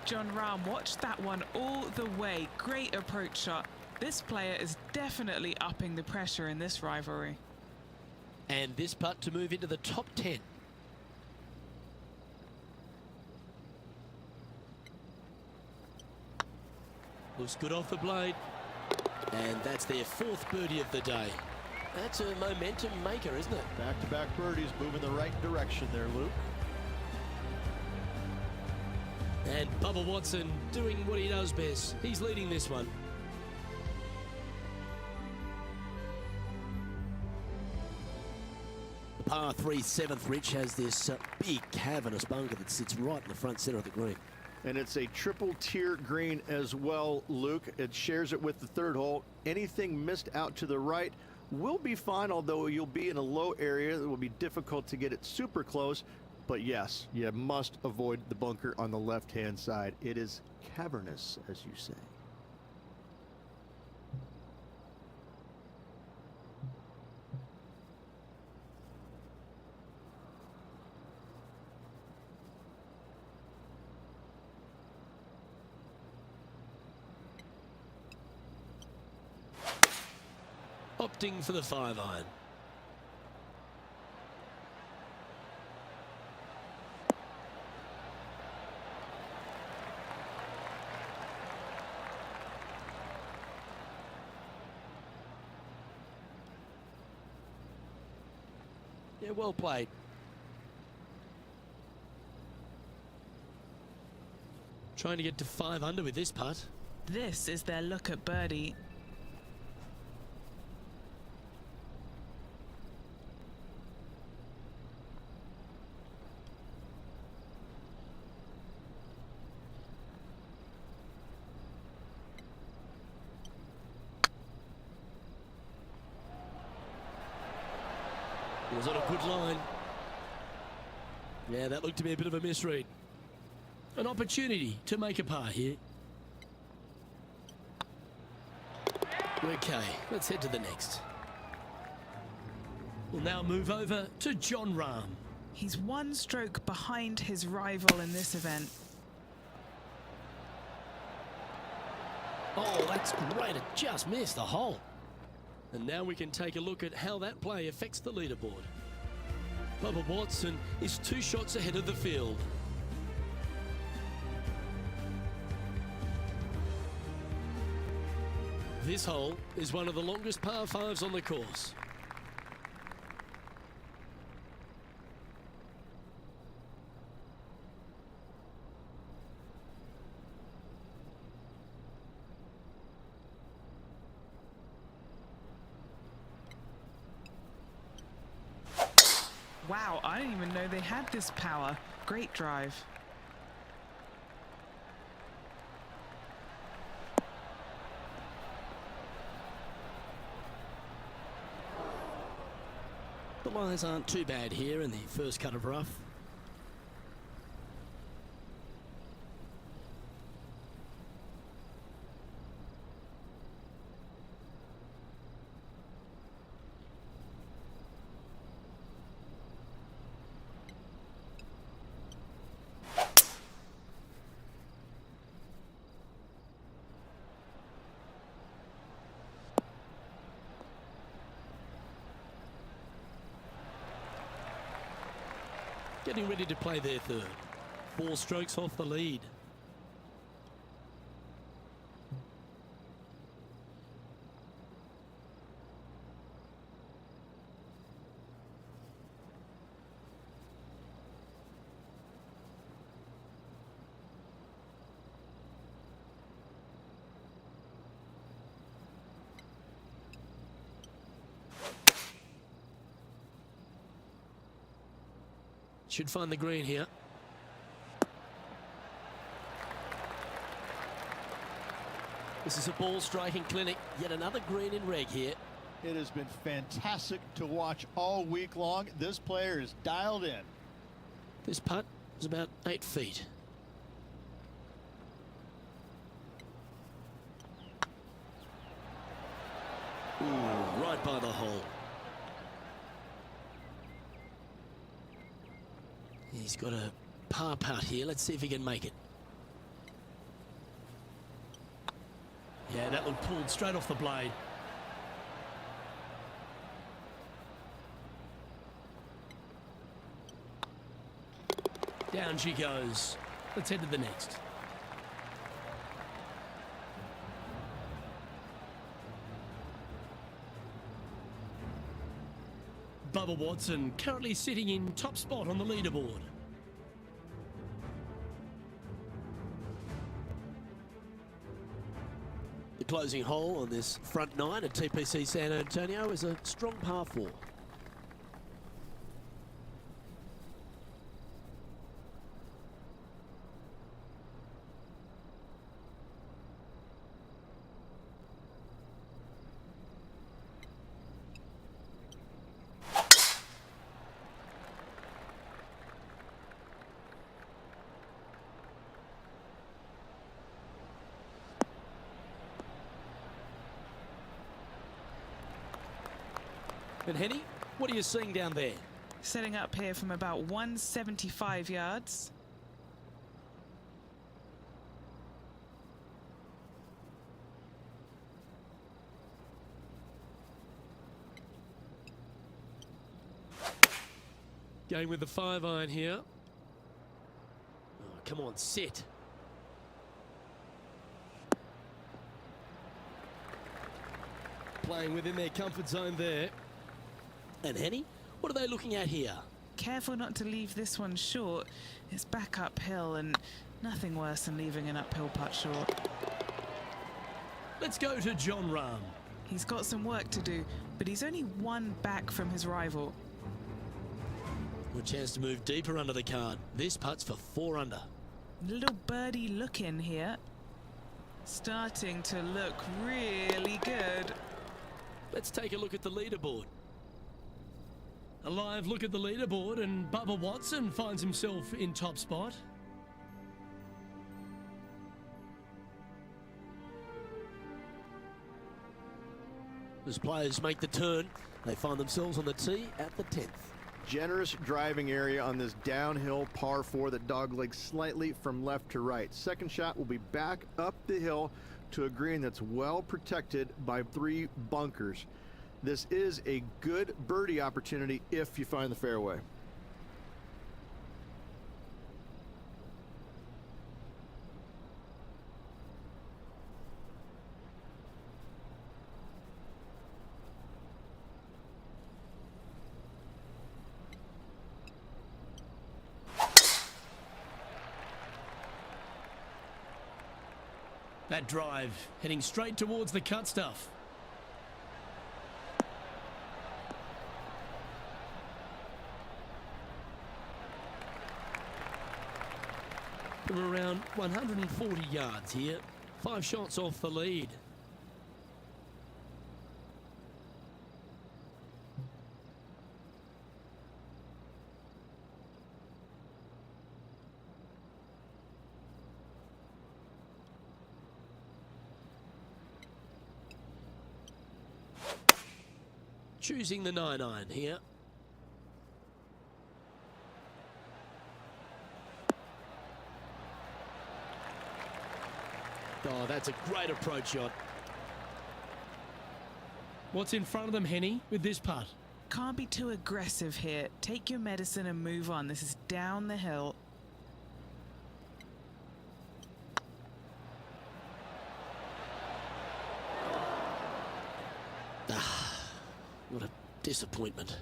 B: Jon Rahm watched that one all the way. Great approach shot. This player is definitely upping the pressure in this rivalry.
A: And this putt to move into the top 10. Looks good off the blade. And that's their 4th birdie of the day. That's a momentum maker, isn't it?
E: Back-to-back birdies, moving the right direction there, Luke.
A: And Bubba Watson doing what he does best. He's leading this one. The par 3 7th, Rich, has this big cavernous bunker that sits right in the front center of the green.
C: And it's a triple tier green as well, Luke. It shares it with the 3rd hole. Anything missed out to the right will be fine, although you'll be in a low area that will be difficult to get it super close. But yes, you must avoid the bunker on the left-hand side. It is cavernous, as you say.
A: Opting for the 5-iron. Yeah, well played. Trying to get to 5 under with this putt.
B: This is their look at birdie.
A: Was on a good line. Yeah, that looked to be a bit of a misread. An opportunity to make a par here. Okay, let's head to the next. We'll now move over to Jon Rahm.
B: He's 1 stroke behind his rival in this event.
A: Oh, that's great. It just missed the hole. And now we can take a look at how that play affects the leaderboard. Bubba Watson is 2 shots ahead of the field. This hole is one of the longest par 5s on the course.
B: Wow, I didn't even know they had this power. Great drive.
A: The lies aren't too bad here in the first cut of rough. getting ready to play their third. 4 strokes off the lead. Should find the green here. This is a ball striking clinic. Yet another green in reg here.
E: It has been fantastic to watch all week long. This player is dialed in.
A: This putt is about 8 feet. Ooh, right by the hole. He's got a par putt here. Let's see if he can make it.
D: Yeah, that one pulled straight off the blade. Down she goes. Let's head to the next. Bubba Watson currently sitting in top spot on the leaderboard.
A: The closing hole on this front 9 at TPC San Antonio is a strong par 4. And Henny, what are you seeing down there?
B: Setting up here from about 175 yards.
A: Going with the 5-iron here. Oh, come on, sit. Playing within their comfort zone there. And Henny, what are they looking at here?
B: Careful not to leave this one short. It's back uphill and nothing worse than leaving an uphill putt short.
D: Let's go to Jon Rahm.
B: He's got some work to do, but he's only 1 back from his rival.
A: Good chance to move deeper under the card. This putt's for 4 under.
B: Little birdie look in here. Starting to look really good.
A: Let's take a look at the leaderboard.
D: A live look at the leaderboard, and Bubba Watson finds himself in top spot.
A: As players make the turn, they find themselves on the tee at the 10th.
C: Generous driving area on this downhill par 4 that doglegs slightly from left to right. Second shot will be back up the hill to a green that's well protected by 3 bunkers. This is a good birdie opportunity if you find the fairway.
D: That drive heading straight towards the cut stuff.
A: From around 140 yards here, 5 shots off the lead. Choosing the 9-iron here. Oh, that's a great approach shot.
D: What's in front of them, Henny, with this putt?
B: can't be too aggressive here. Take your medicine and move on. This is down the hill.
A: What a disappointment.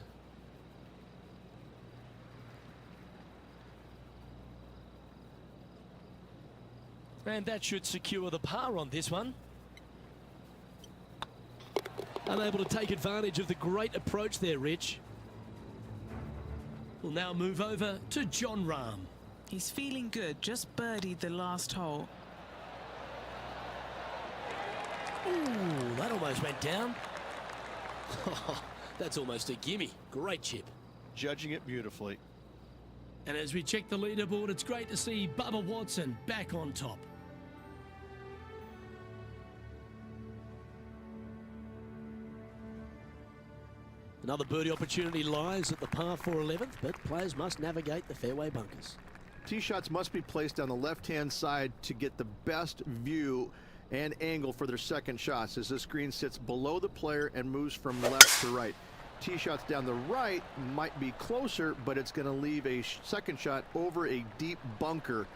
A: And that should secure the par on this one. Unable to take advantage of the great approach there, Rich. We'll now move over to Jon Rahm.
B: He's feeling good, just birdied the last hole.
A: Ooh, that almost went down. That's almost a gimme. Great chip.
E: Judging it beautifully.
D: And as we check the leaderboard, it's great to see Bubba Watson back on top.
A: Another birdie opportunity lies at the par 4 11th, but players must navigate the fairway bunkers.
C: Tee shots must be placed on the left-hand side to get the best view and angle for their second shots, as this green sits below the player and moves from left to right. Tee shots down the right might be closer, but it's going to leave a second shot over a deep bunker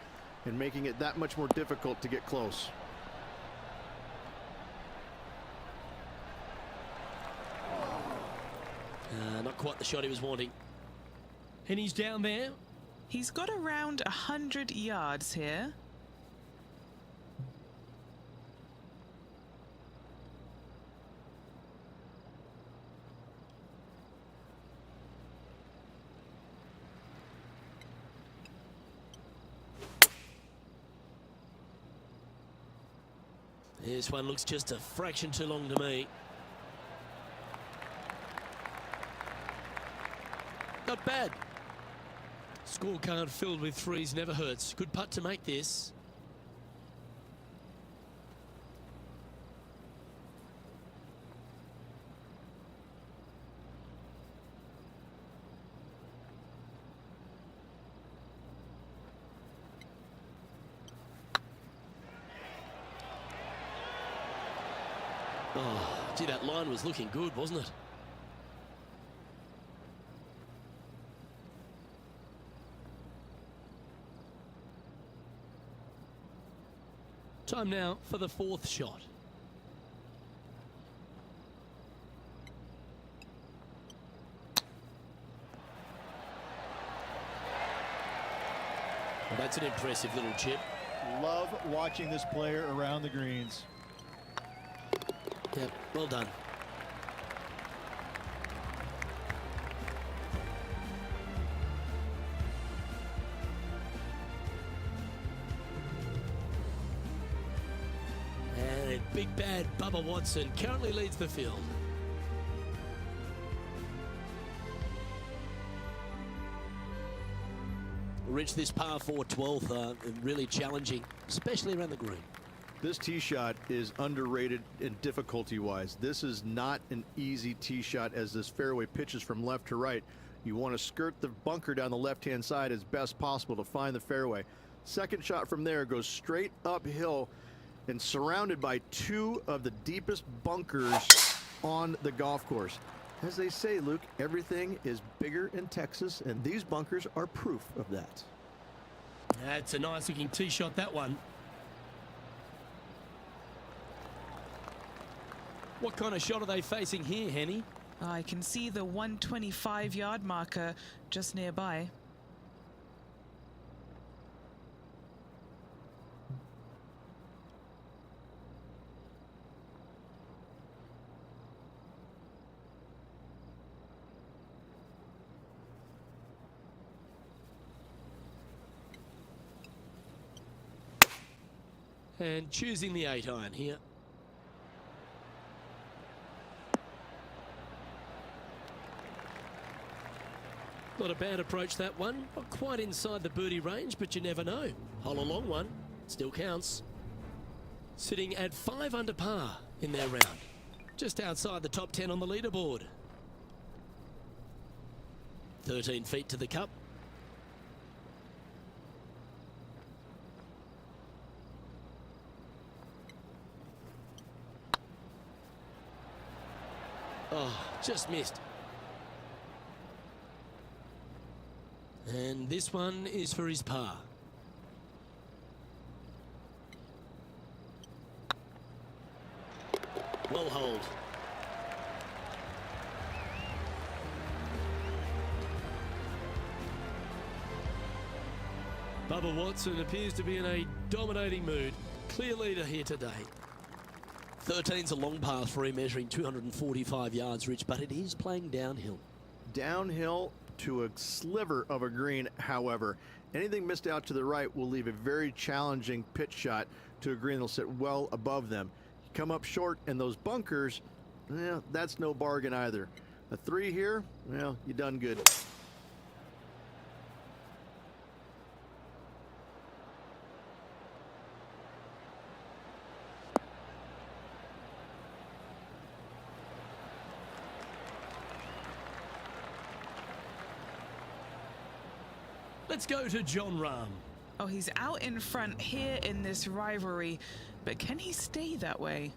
C: and making it that much more difficult to get close.
A: Not quite the shot he was wanting.
D: And he's down there.
B: He's got around 100 yards here.
A: This one looks just a fraction too long to me. Not bad. Scorecard filled with threes never hurts. Good putt to make this. Oh, gee, that line was looking good, wasn't it? Time now for the fourth shot. Well, that's an impressive little chip.
E: Love watching this player around the greens.
A: Yep, well done. And big bad Bubba Watson currently leads the field. Rich, this par 4 12th, really challenging, especially around the green.
C: This tee shot is underrated in difficulty-wise. This is not an easy tee shot, as this fairway pitches from left to right. You want to skirt the bunker down the left-hand side as best possible to find the fairway. Second shot from there goes straight uphill and surrounded by two of the deepest bunkers on the golf course. As they say, Luke, everything is bigger in Texas, and these bunkers are proof of that.
D: That's a nice looking tee shot, that one.
A: What kind of shot are they facing here, Henny?
B: I can see the 125-yard marker just nearby.
A: And choosing the 8-iron here. Not a bad approach, that one. Not quite inside the birdie range, but you never know. Hole a long one. Still counts. Sitting at 5 under par in their round. Just outside the top 10 on the leaderboard. 13 feet to the cup. Oh, just missed. And this one is for his par. Well holed. Bubba Watson appears to be in a dominating mood. Clear leader here today. 13's a long pass for him, measuring 245 yards, Rich, but it is playing downhill.
C: Downhill to a sliver of a green, however. Anything missed out to the right will leave a very challenging pitch shot to a green that'll sit well above them. You come up short in those bunkers, that's no bargain either. A 3 here, well, you done good.
D: Let's go to Jon Rahm.
B: Oh, he's out in front here in this rivalry, but can he stay that way?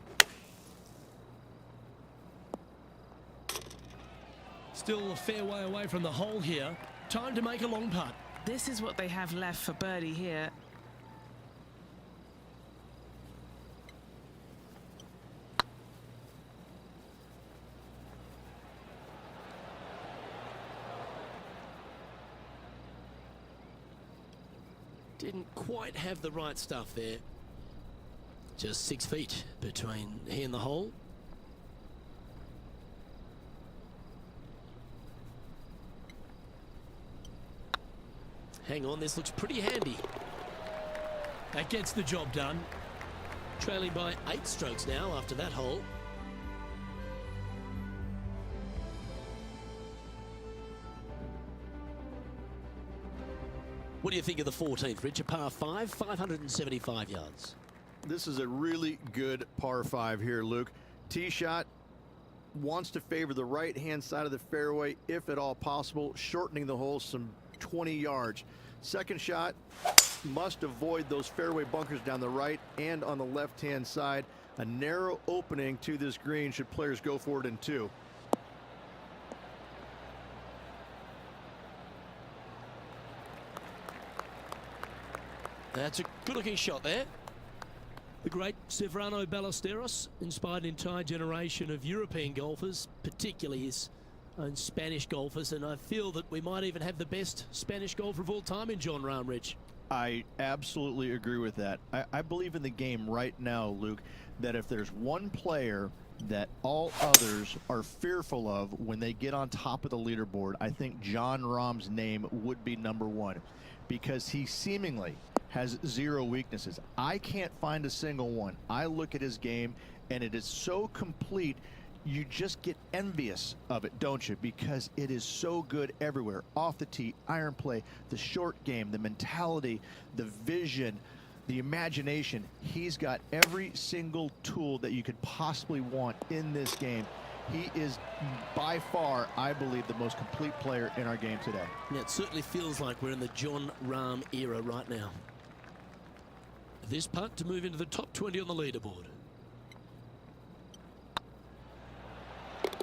D: Still a fair way away from the hole here. Time to make a long putt.
B: This is what they have left for birdie here.
A: Didn't quite have the right stuff there. Just 6 feet between he and the hole. Hang on, this looks pretty handy.
D: That gets the job done.
A: Trailing by 8 strokes now after that hole. What do you think of the 14th, Rich? A par 5, 575 yards.
C: This is a really good par 5 here, Luke. Tee shot wants to favor the right-hand side of the fairway, if at all possible, shortening the hole some 20 yards. Second shot must avoid those fairway bunkers down the right and on the left-hand side. A narrow opening to this green should players go for it in 2.
A: That's a good-looking shot there. The great Ceferano Ballesteros inspired an entire generation of European golfers, particularly his own Spanish golfers, and I feel that we might even have the best Spanish golfer of all time in Jon Rahm, Rich.
E: I absolutely agree with that. I believe in the game right now, Luke, that if there's one player that all others are fearful of when they get on top of the leaderboard, I think Jon Rahm's name would be number 1, because he seemingly has 0 weaknesses. I can't find a single one. I look at his game and it is so complete, you just get envious of it, don't you? Because it is so good everywhere. Off the tee, iron play, the short game, the mentality, the vision, the imagination. He's got every single tool that you could possibly want in this game. He is by far, I believe, the most complete player in our game today.
A: Yeah, it certainly feels like we're in the Jon Rahm era right now. This putt to move into the top 20 on the leaderboard.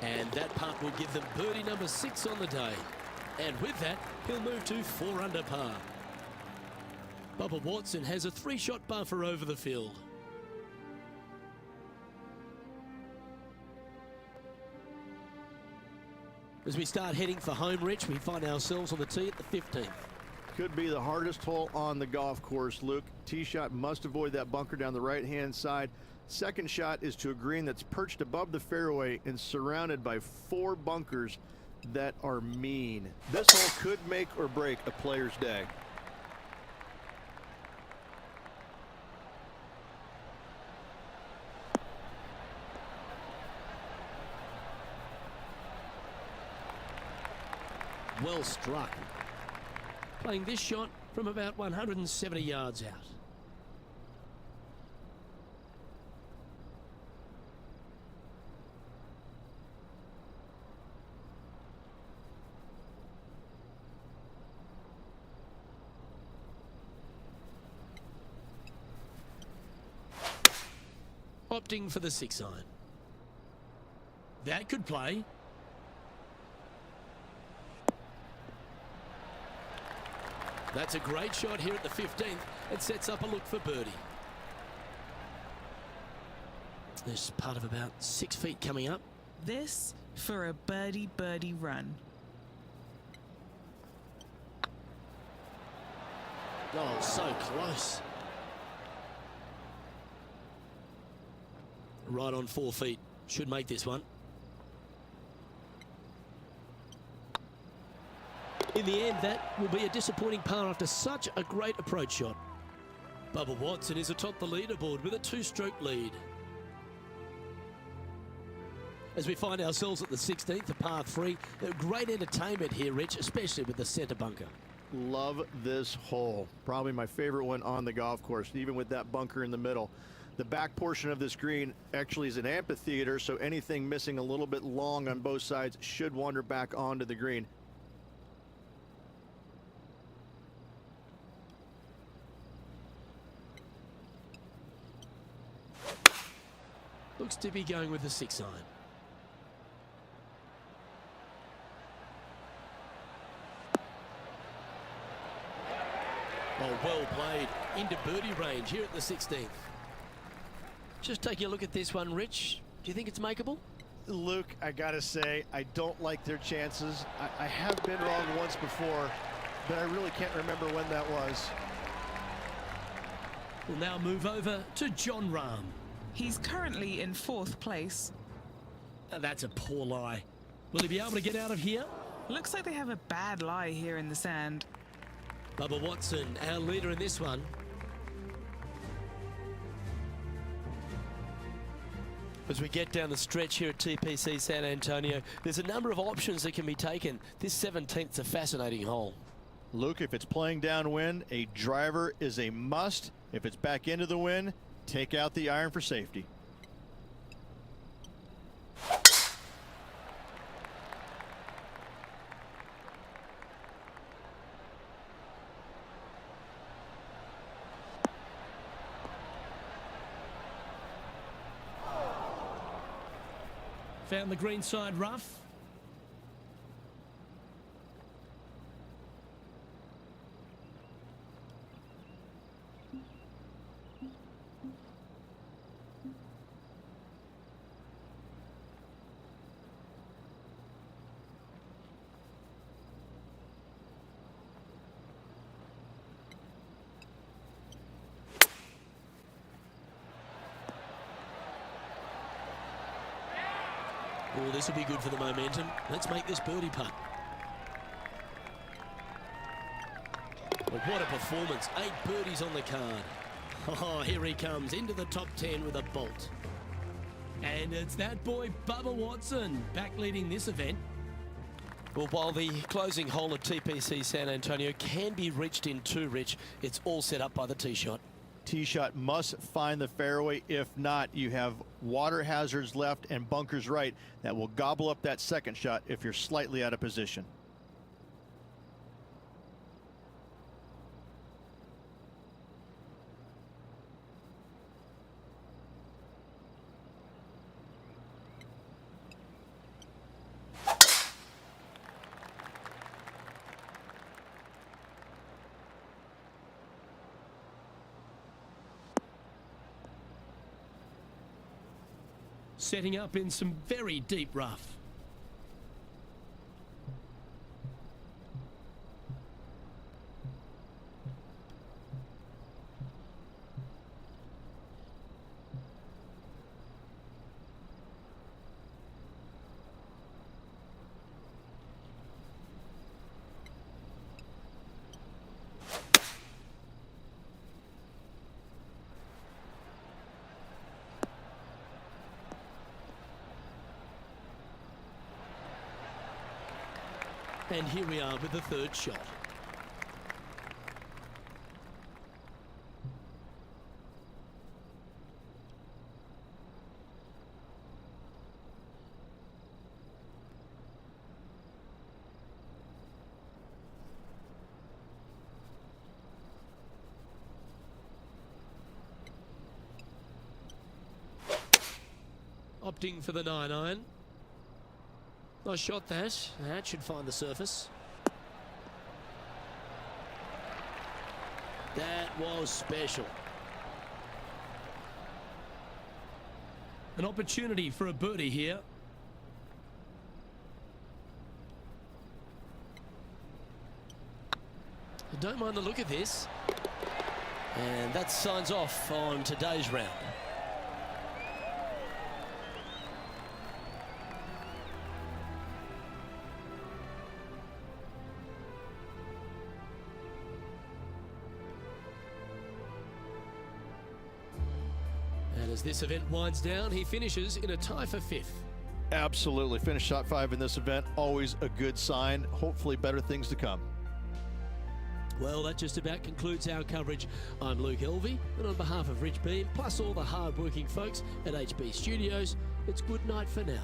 A: And that putt will give them birdie number 6 on the day. And with that, he'll move to 4 under par. Bubba Watson has a 3-shot buffer over the field. As we start heading for home, Rich, we find ourselves on the tee at the 15th.
C: Could be the hardest hole on the golf course, Luke. Tee shot must avoid that bunker down the right-hand side. Second shot is to a green that's perched above the fairway and surrounded by 4 bunkers that are mean. This hole could make or break a player's day.
A: Well struck. Playing this shot from about 170 yards out. Opting for the 6-iron.
D: That could play.
A: That's a great shot here at the 15th. It sets up a look for birdie. There's part of about 6 feet coming up.
B: This for a birdie run.
A: Oh, so close. Right on 4 feet. Should make this one. In the end, that will be a disappointing par after such a great approach shot. Bubba Watson is atop the leaderboard with a 2-stroke lead. As we find ourselves at the 16th, the par 3, great entertainment here, Rich, especially with the centre bunker.
C: Love this hole. Probably my favorite one on the golf course, even with that bunker in the middle. The back portion of this green actually is an amphitheater, so anything missing a little bit long on both sides should wander back onto the green.
A: Looks to be going with the 6-iron. Oh, well played. Into birdie range here at the 16th. Just taking a look at this one, Rich. Do you think it's makeable?
C: Luke, I gotta say, I don't like their chances. I have been wrong once before, but I really can't remember when that was.
D: We'll now move over to Jon Rahm.
B: He's currently in 4th place.
D: That's a poor lie. Will he be able to get out of here?
B: Looks like they have a bad lie here in the sand.
A: Bubba Watson, our leader in this one. As we get down the stretch here at TPC San Antonio, there's a number of options that can be taken. This 17th's a fascinating hole.
E: Luke, if it's playing downwind, a driver is a must. If it's back into the wind, take out the iron for safety.
D: Found the green side rough.
A: Oh, this will be good for the momentum. Let's make this birdie putt. But what a performance. 8 birdies on the card. Oh, here he comes into the top 10 with a bolt.
D: And it's that boy, Bubba Watson, back leading this event.
A: Well, while the closing hole at TPC San Antonio can be reached in 2, Rich, it's all set up by the tee shot.
E: Tee shot must find the fairway. If not, you have water hazards left and bunkers right that will gobble up that second shot if you're slightly out of position.
D: Setting up in some very deep rough.
A: And here we are with the 3rd shot. Opting for the 9-iron. Nice shot that. That should find the surface. That was special.
D: An opportunity for a birdie here.
A: I don't mind the look of this. And that signs off on today's round. And as this event winds down, he finishes in a tie for 5th.
E: Absolutely. Finish top 5 in this event. Always a good sign. Hopefully better things to come.
A: Well, that just about concludes our coverage. I'm Luke Elvey, and on behalf of Rich Beam, plus all the hard-working folks at HB Studios, it's good night for now.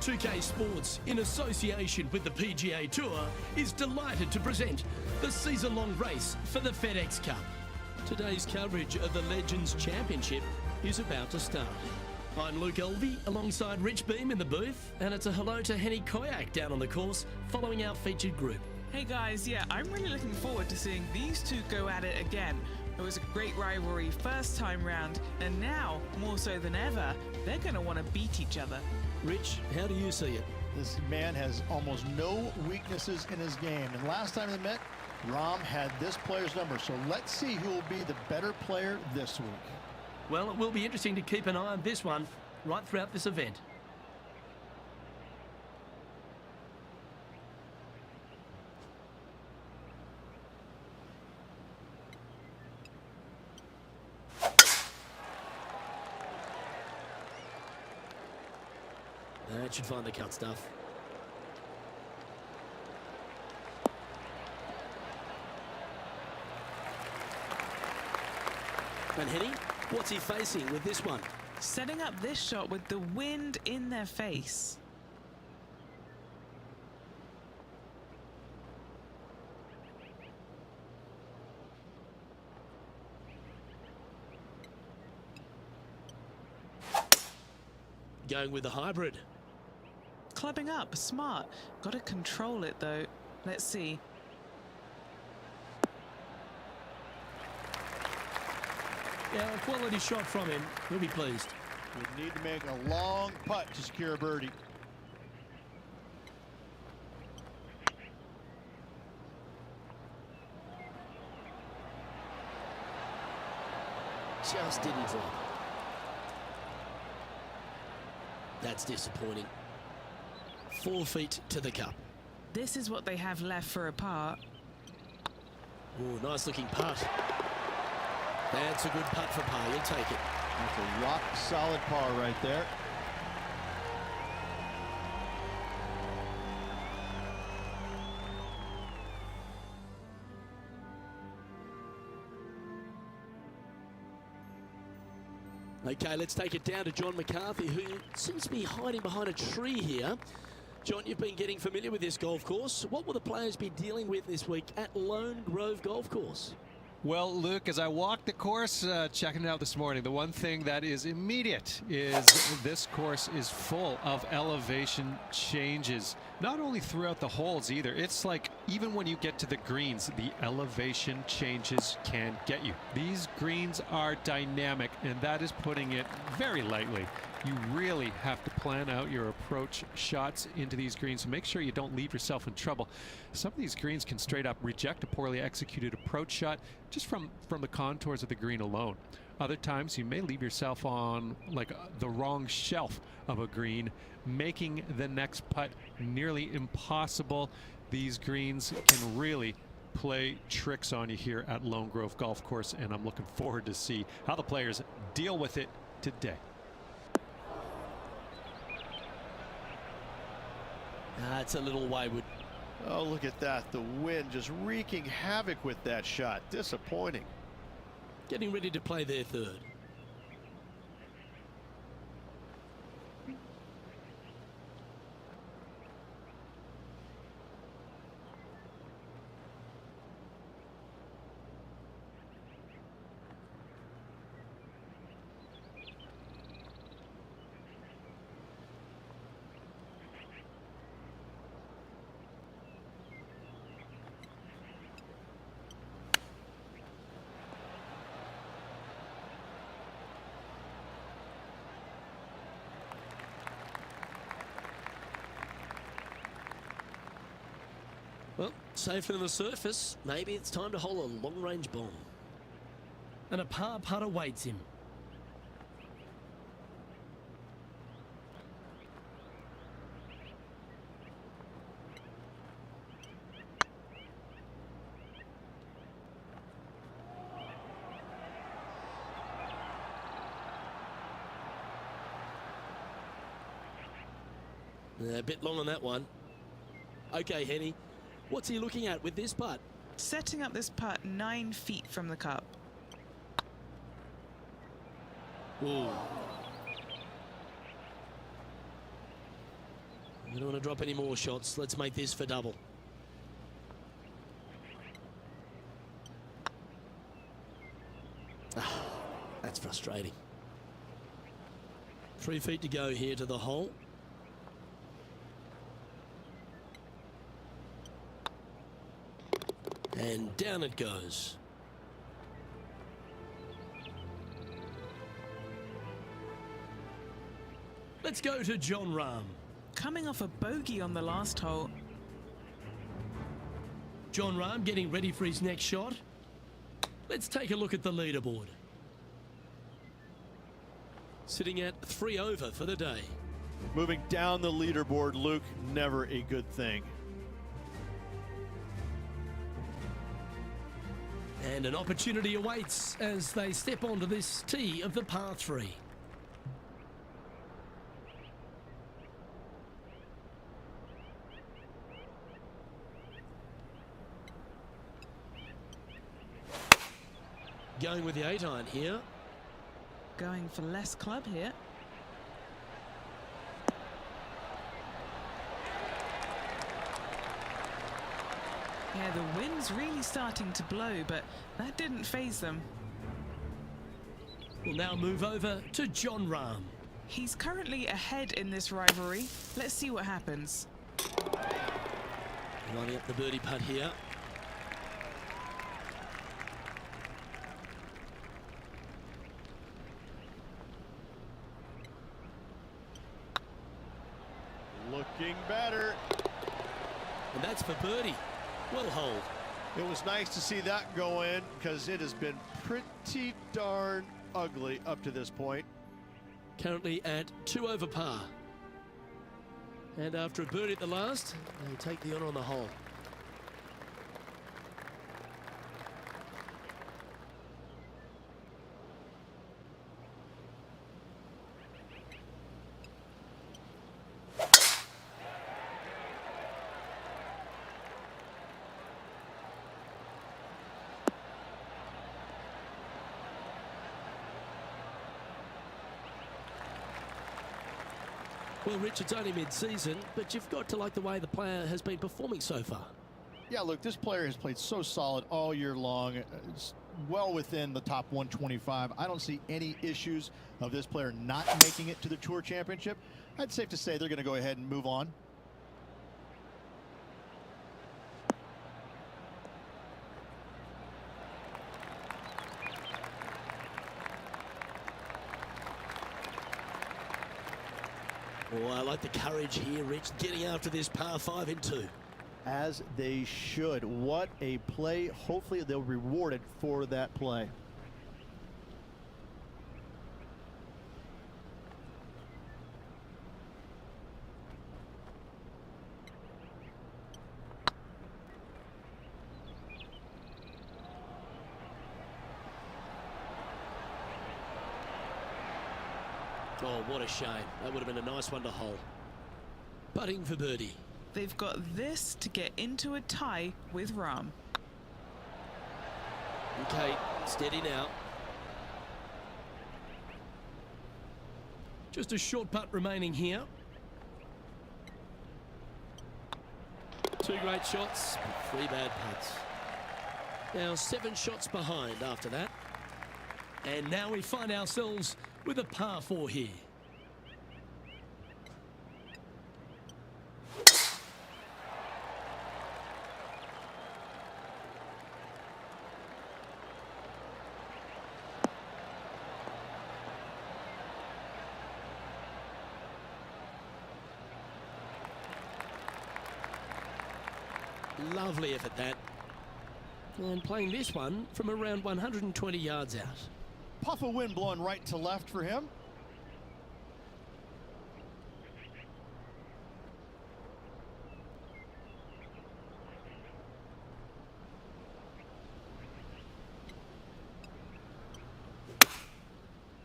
D: "2K Sports, in association with the PGA Tour, is delighted to present the season-long race for the FedEx Cup.
A: Today's coverage of the Legends Championship is about to start.
D: I'm Luke Elvey, alongside Rich Beam in the booth, and it's a hello to Henny Koyak down on the course, following our featured group.
B: Hey guys, yeah, I'm really looking forward to seeing these two go at it again. It was a great rivalry first time round, and now, more so than ever, they're going to want to beat each other.
A: Rich, how do you see it?
E: This man has almost no weaknesses in his game. And last time they met, Rahm had this player's number. So let's see who will be the better player this week.
D: Well, it will be interesting to keep an eye on this one right throughout this event.
A: That should find the cut stuff. And Henny, what's he facing with this one?
B: Setting up this shot with the wind in their face.
A: Going with the hybrid.
B: Clubbing up, smart. Got to control it though. Let's see.
D: Yeah, a quality shot from him. He'll be pleased.
E: We need to make a long putt to secure a birdie.
A: Just didn't drop. That's disappointing. 4 feet to the cup.
B: This is what they have left for a par.
A: Oh, nice looking putt. That's a good putt for par. You'll take it.
E: That's a rock solid par right there.
A: Okay, let's take it down to John McCarthy, who seems to be hiding behind a tree here. John, you've been getting familiar with this golf course. What will the players be dealing with this week at Lone Grove Golf Course?
F: Well, Luke, as I walked the course, checking it out this morning, the one thing that is immediate is this course is full of elevation changes. Not only throughout the holes either. It's like even when you get to the greens, the elevation changes can get you. These greens are dynamic, and that is putting it very lightly. You really have to plan out your approach shots into these greens. Make sure you don't leave yourself in trouble. Some of these greens can straight up reject a poorly executed approach shot just from the contours of the green alone. Other times you may leave yourself on like the wrong shelf of a green, making the next putt nearly impossible. These greens can really play tricks on you here at Lone Grove Golf Course, and I'm looking forward to see how the players deal with it today.
A: It's a little wayward.
C: Oh, look at that. The wind just wreaking havoc with that shot. Disappointing.
A: Getting ready to play their third. Well, safer than the surface. Maybe it's time to hole a long-range bomb.
D: And a par putt awaits him.
A: A bit long on that one. Okay, Henny. What's he looking at with this putt?
B: Setting up this putt 9 feet from the cup.
A: Ooh. We don't want to drop any more shots. Let's make this for double. That's frustrating. 3 feet to go here to the hole. And down it goes.
D: Let's go to Jon Rahm.
B: Coming off a bogey on the last hole.
D: Jon Rahm getting ready for his next shot. Let's take a look at the leaderboard.
A: Sitting at 3 over for the day.
C: Moving down the leaderboard, Luke, never a good thing.
D: And an opportunity awaits as they step onto this tee of the par 3.
A: Going with the 8-iron here.
B: Going for less club here. Yeah, the wind's really starting to blow, but that didn't faze them.
D: We'll now move over to Jon Rahm.
B: He's currently ahead in this rivalry. Let's see what happens.
A: Lining up the birdie putt here.
C: Looking better.
A: And that's for birdie. Well holed.
C: It was nice to see that go in because it has been pretty darn ugly up to this point.
A: Currently at 2 over par. And after a birdie at the last, they take the honour on the hole. Well, Rich, it's only mid-season, but you've got to like the way the player has been performing so far.
E: Yeah, look, this player has played so solid all year long. It's well within the top 125. I don't see any issues of this player not making it to the Tour Championship. I'd safe to say they're going to go ahead and move on.
A: Oh, I like the courage here, Rich, getting after this par 5 in 2.
E: As they should. What a play. Hopefully they'll be rewarded for that play.
A: Oh, what a shame. That would have been a nice one to hole. Putting for birdie.
B: They've got this to get into a tie with Rahm.
A: Okay, steady now.
D: Just a short putt remaining here.
A: 2 great shots, but 3 bad putts. Now 7 shots behind after that.
D: And now we find ourselves with a par 4 here.
A: Lovely effort that. And playing this one from around 120 yards out.
E: Puff of wind blowing right to left for him.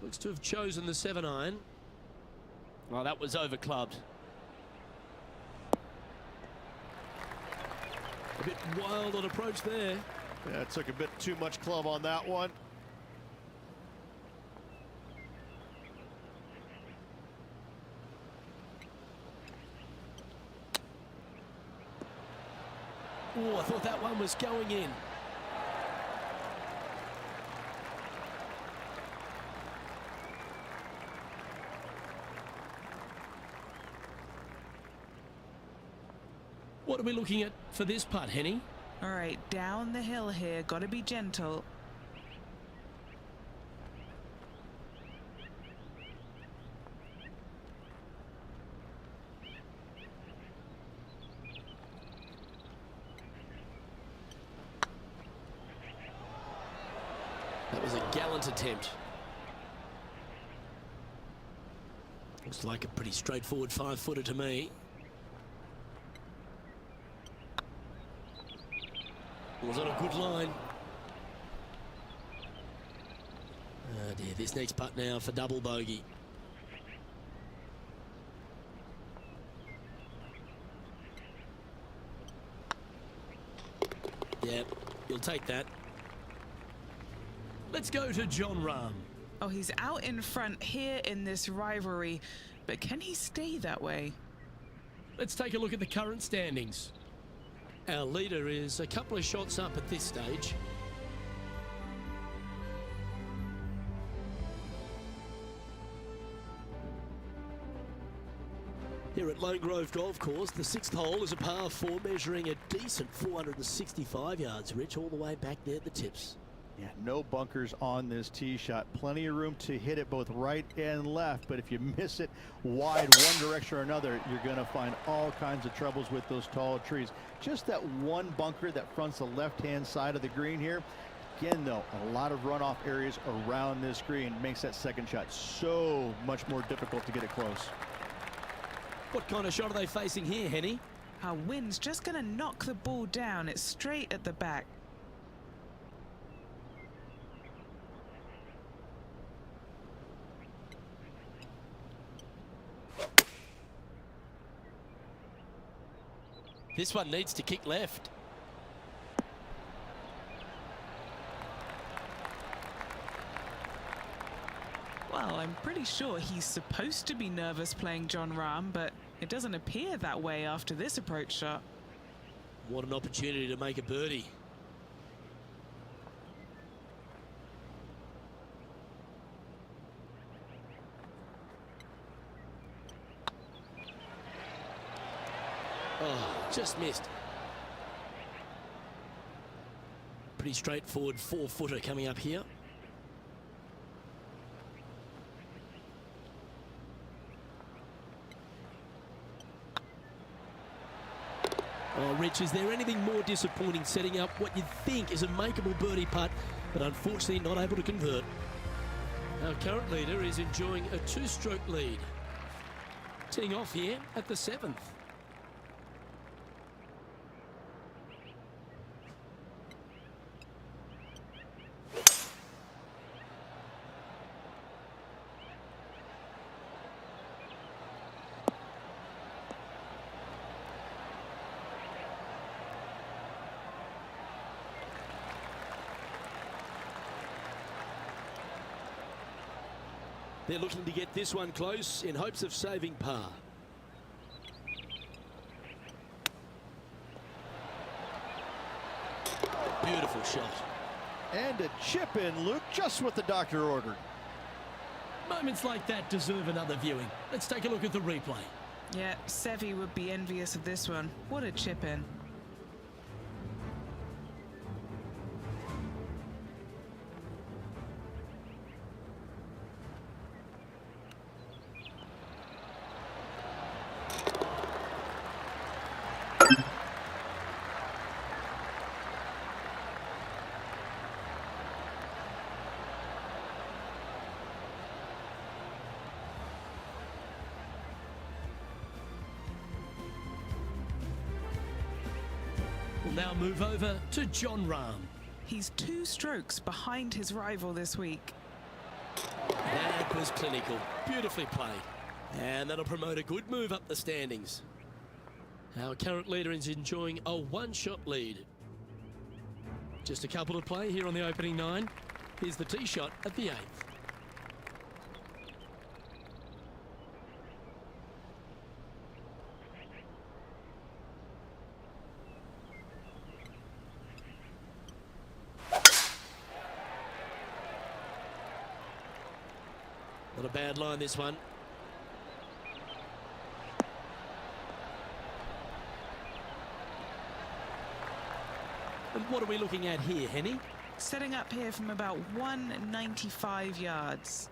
A: Looks to have chosen the 7-iron. Oh, that was over clubbed. A bit wild on approach there.
E: Yeah, it took a bit too much club on that one.
A: Oh, I thought that one was going in.
D: What are we looking at for this putt, Henny?
B: All right, down the hill here. Got to be gentle.
A: That was a gallant attempt. Looks like a pretty straightforward 5-footer to me. Was on a good line. Oh dear, this next putt now for double bogey. Yeah, you'll take that.
D: Let's go to Jon Rahm.
B: Oh, he's out in front here in this rivalry, but can he stay that way?
D: Let's take a look at the current standings.
A: Our leader is a couple of shots up at this stage. Here at Lone Grove Golf Course, the 6th hole is a par 4 measuring a decent 465 yards, Rich, all the way back there at the tips.
E: Yeah, no bunkers on this tee shot. Plenty of room to hit it both right and left, but if you miss it wide one direction or another, you're going to find all kinds of troubles with those tall trees. Just that one bunker that fronts the left-hand side of the green here. Again, though, a lot of runoff areas around this green makes that second shot so much more difficult to get it close.
A: What kind of shot are they facing here, Henny?
B: Our wind's just going to knock the ball down. It's straight at the back.
A: This one needs to kick left.
B: Well, Well, I'm pretty sure he's supposed to be nervous playing Jon Rahm, but it doesn't appear that way after this approach shot.
A: What an opportunity to make a birdie. Oh, just missed. Pretty straightforward 4-footer coming up here. Oh, Rich, is there anything more disappointing setting up what you'd think is a makeable birdie putt, but unfortunately not able to convert? Our current leader is enjoying a 2-stroke lead. Teeing off here at the 7th. They're looking to get this one close in hopes of saving par. Beautiful shot.
C: And a chip in, Luke, just what the doctor ordered.
D: Moments like that deserve another viewing. Let's take a look at the replay.
B: Yeah, Seve would be envious of this one. What a chip in.
D: We'll now move over to Jon Rahm.
B: He's 2 strokes behind his rival this week.
A: That was clinical. Beautifully played. And that'll promote a good move up the standings. Our current leader is enjoying a 1-shot lead. Just a couple to play here on the opening 9. Here's the tee shot at the 8th. Not a bad line, this one. And what are we looking at here, Henny?
B: Setting up here from about 195 yards.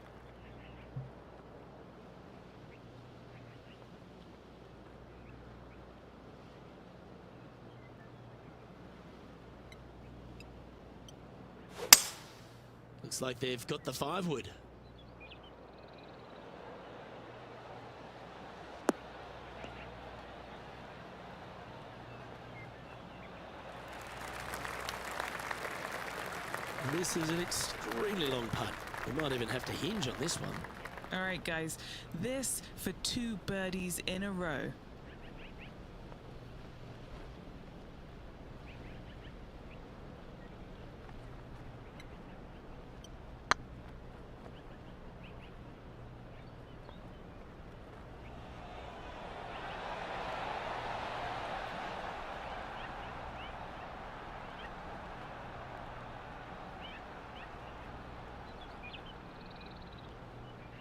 A: Looks like they've got the 5-wood. This is an extremely long putt. We might even have to hinge on this one.
B: All right, guys, this for 2 birdies in a row.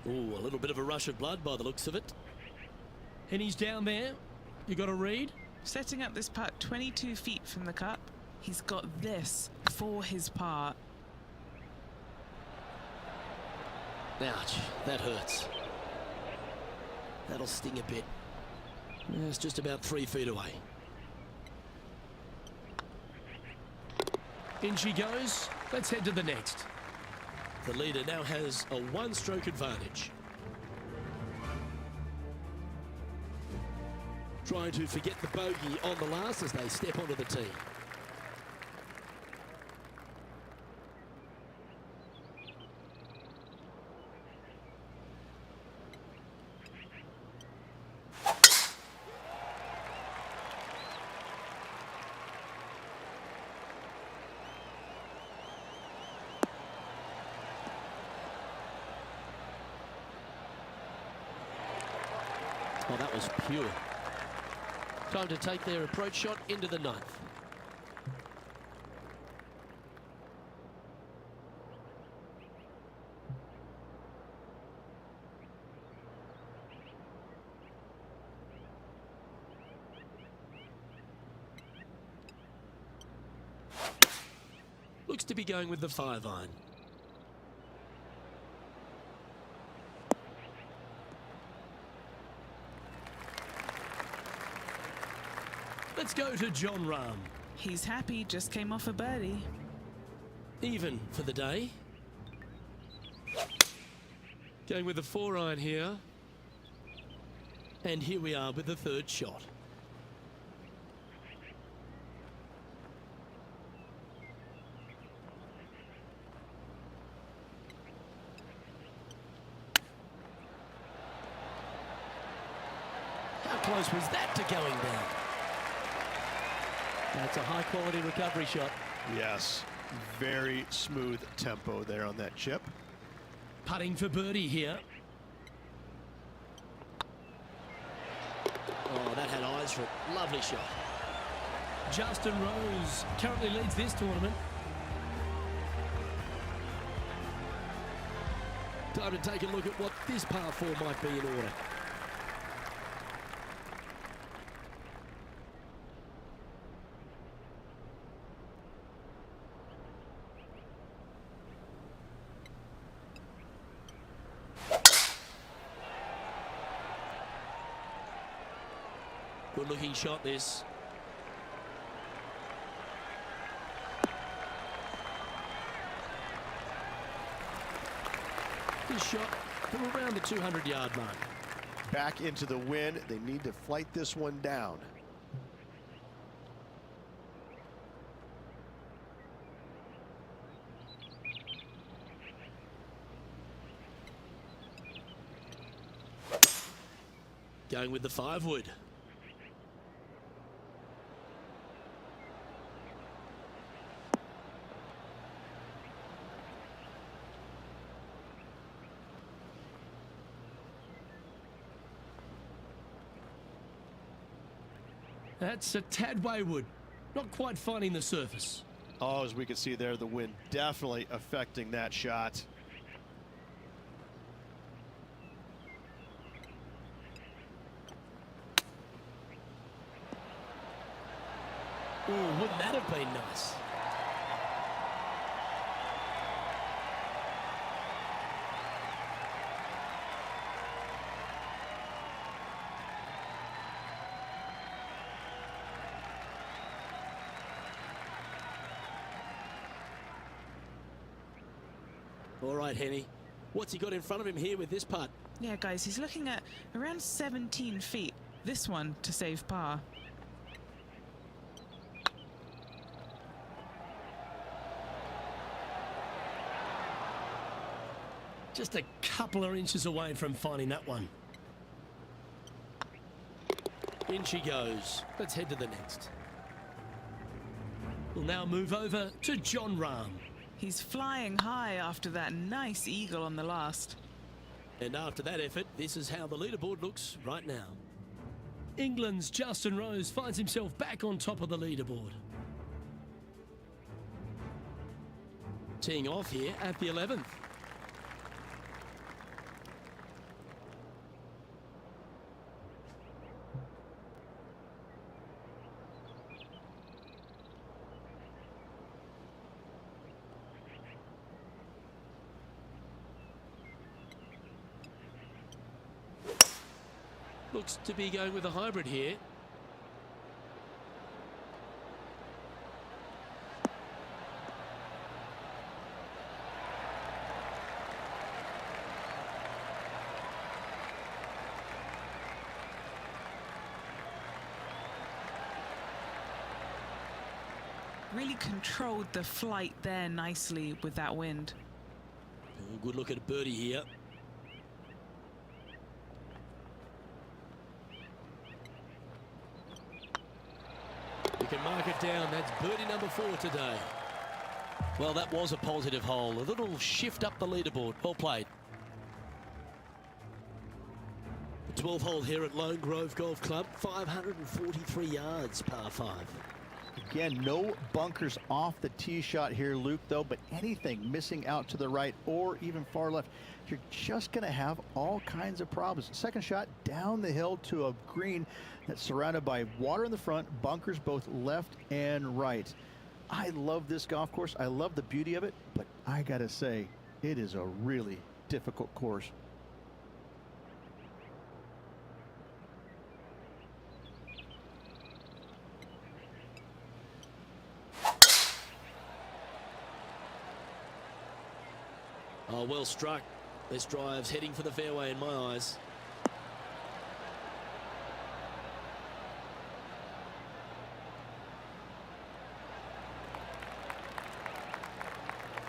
A: Ooh, a little bit of a rush of blood by the looks of it.
D: Henny's down there. You got a read?
B: Setting up this putt 22 feet from the cup. He's got this for his par.
A: Ouch, that hurts. That'll sting a bit. It's just about 3 feet away.
D: In she goes. Let's head to the next.
A: The leader now has a 1-stroke advantage. Trying to forget the bogey on the last as they step onto the tee. Well, that was pure. Time to take their approach shot into the ninth. Looks to be going with the 5-iron.
D: Let's go to Jon Rahm.
B: He's happy, just came off a birdie.
A: Even for the day. Going with the 4-iron here. And here we are with the third shot. How close was that to going down? That's a high quality recovery shot.
C: Yes, very smooth tempo there on that chip.
D: Putting for birdie here.
A: Oh, that had eyes for it. Lovely shot.
D: Justin Rose currently leads this tournament.
A: Time to take a look at what this par 4 might be in order. Good looking shot this. This shot from around the 200-yard mark.
C: Back into the wind. They need to flight this one down.
A: Going with the 5-wood.
D: That's a tad wayward. Not quite finding the surface.
C: Oh, as we can see there, the wind definitely affecting that shot.
A: Ooh, wouldn't that have been nice? All right, Henny. What's he got in front of him here with this putt?
B: Yeah, guys, he's looking at around 17 feet. This one to save par.
D: Just a couple of inches away from finding that one.
A: In she goes. Let's head to the next.
D: We'll now move over to Jon Rahm.
B: He's flying high after that nice eagle on the last.
A: And after that effort, this is how the leaderboard looks right now.
D: England's Justin Rose finds himself back on top of the leaderboard.
A: Teeing off here at the 11th. Looks to be going with a hybrid here.
B: Really controlled the flight there nicely with that wind.
A: Good look at a birdie here. You can mark it down. That's birdie number 4 today. Well, that was a positive hole. A little shift up the leaderboard. Well played. The 12th hole here at Lone Grove Golf Club, 543 yards, par 5.
C: Again, no bunkers off the tee shot here, Luke, though, but anything missing out to the right or even far left, you're just going to have all kinds of problems. Second shot down the hill to a green that's surrounded by water in the front, bunkers both left and right. I love this golf course. I love the beauty of it, but I got to say, it is a really difficult course.
A: Oh, well struck. This drive's heading for the fairway in my eyes.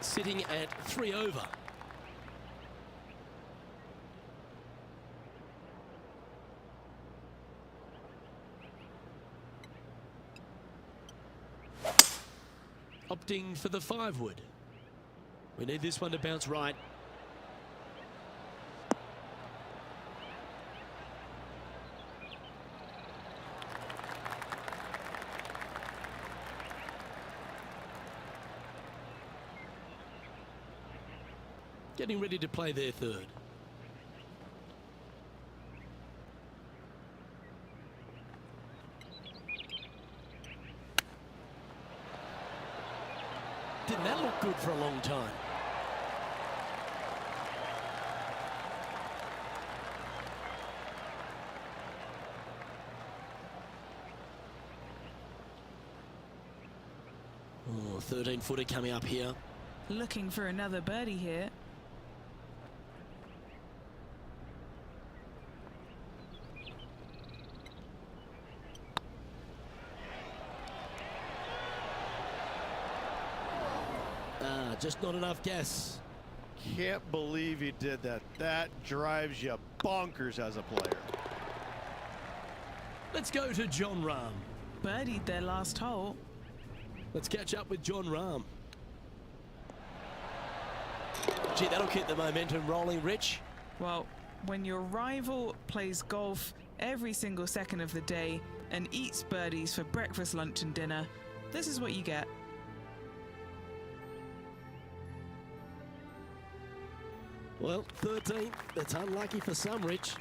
A: Sitting at 3 over. Opting for the 5-wood. We need this one to bounce right. Getting ready to play their third. Didn't that look good for a long time? Oh, 13-footer coming up here.
B: Looking for another birdie here.
A: Just not enough gas.
E: Can't believe he did that. That drives you bonkers as a player.
D: Let's go to Jon Rahm.
B: Birdied their last hole.
A: Let's catch up with Jon Rahm. Gee, that'll keep the momentum rolling, Rich.
B: Well, when your rival plays golf every single second of the day and eats birdies for breakfast, lunch and dinner, this is what you get.
A: Well, 13th. That's unlucky for some, Rich.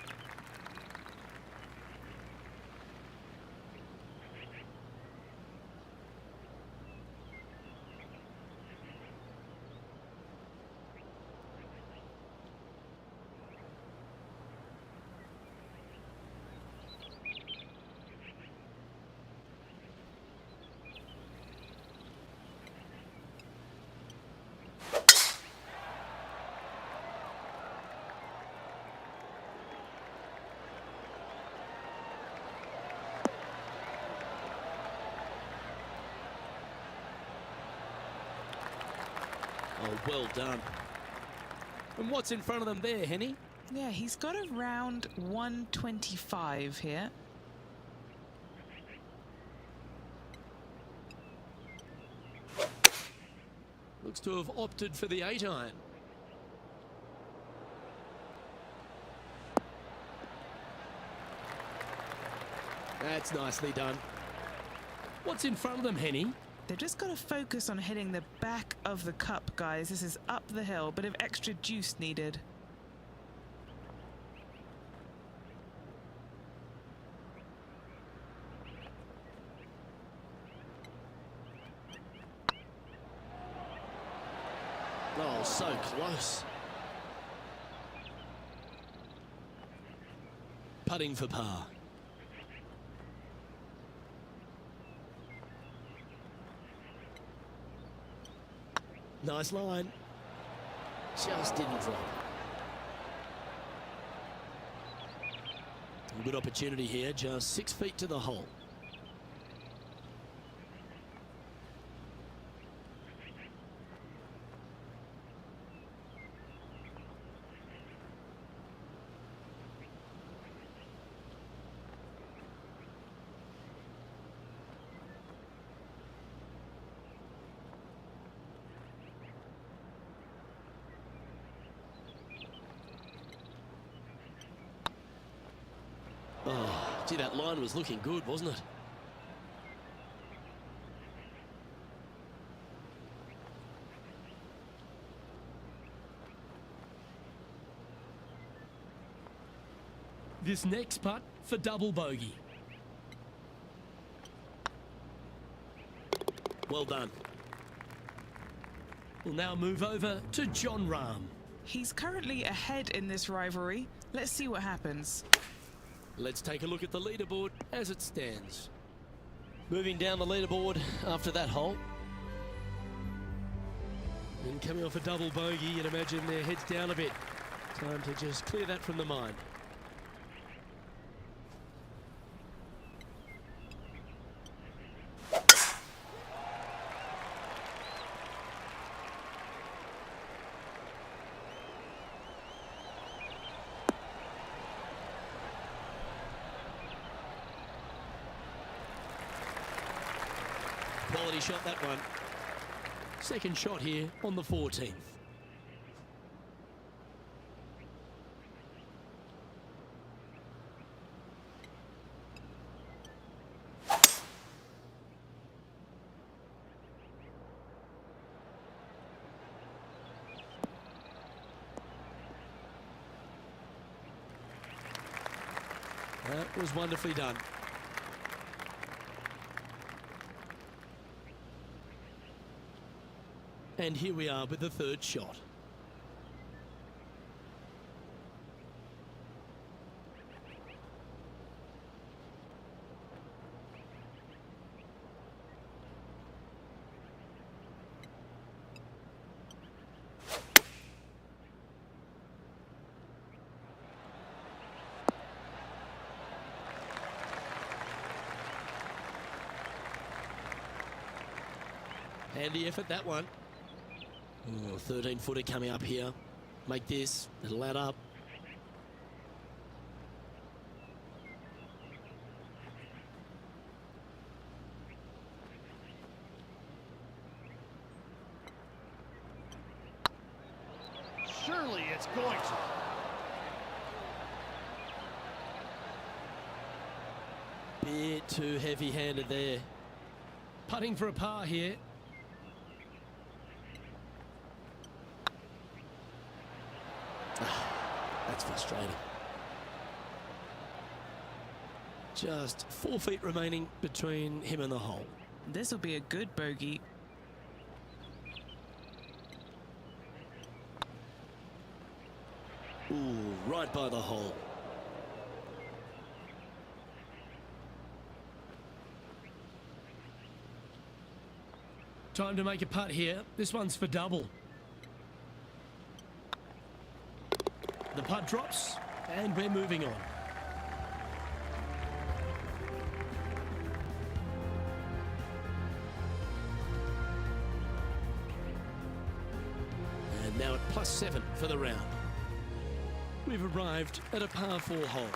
A: Oh, well done. And what's in front of them there, Henny?
B: Yeah, he's got around 125 here.
A: Looks to have opted for the 8-iron. That's nicely done.
D: What's in front of them, Henny?
B: They've just got to focus on hitting the back of the cup, guys. This is up the hill, bit of extra juice needed.
A: Oh, so close. Putting for par. Nice line. Just didn't drop. A good opportunity here, just 6 feet to the hole. Gee, that line was looking good, wasn't it?
D: This next putt for double bogey.
A: Well done.
D: We'll now move over to Jon Rahm.
B: He's currently ahead in this rivalry. Let's see what happens.
A: Let's take a look at the leaderboard as it stands. Moving down the leaderboard after that hole. And coming off a double bogey, you'd imagine their heads down a bit. Time to just clear that from the mind. Quality shot, that one.
D: Second shot here on the 14th.
A: That was wonderfully done. And here we are with the third shot. Handy effort, that one. 13-footer coming up here. Make this, it'll add up.
C: Surely it's going to.
A: Bit too heavy-handed there.
D: Putting for a par here.
A: That's frustrating. Just 4 feet remaining between him and the hole.
B: This will be a good bogey.
A: Ooh, right by the hole.
D: Time to make a putt here. This one's for double. The putt drops, and we're moving on.
A: And now at +7 for the round. We've arrived at a par 4 hole.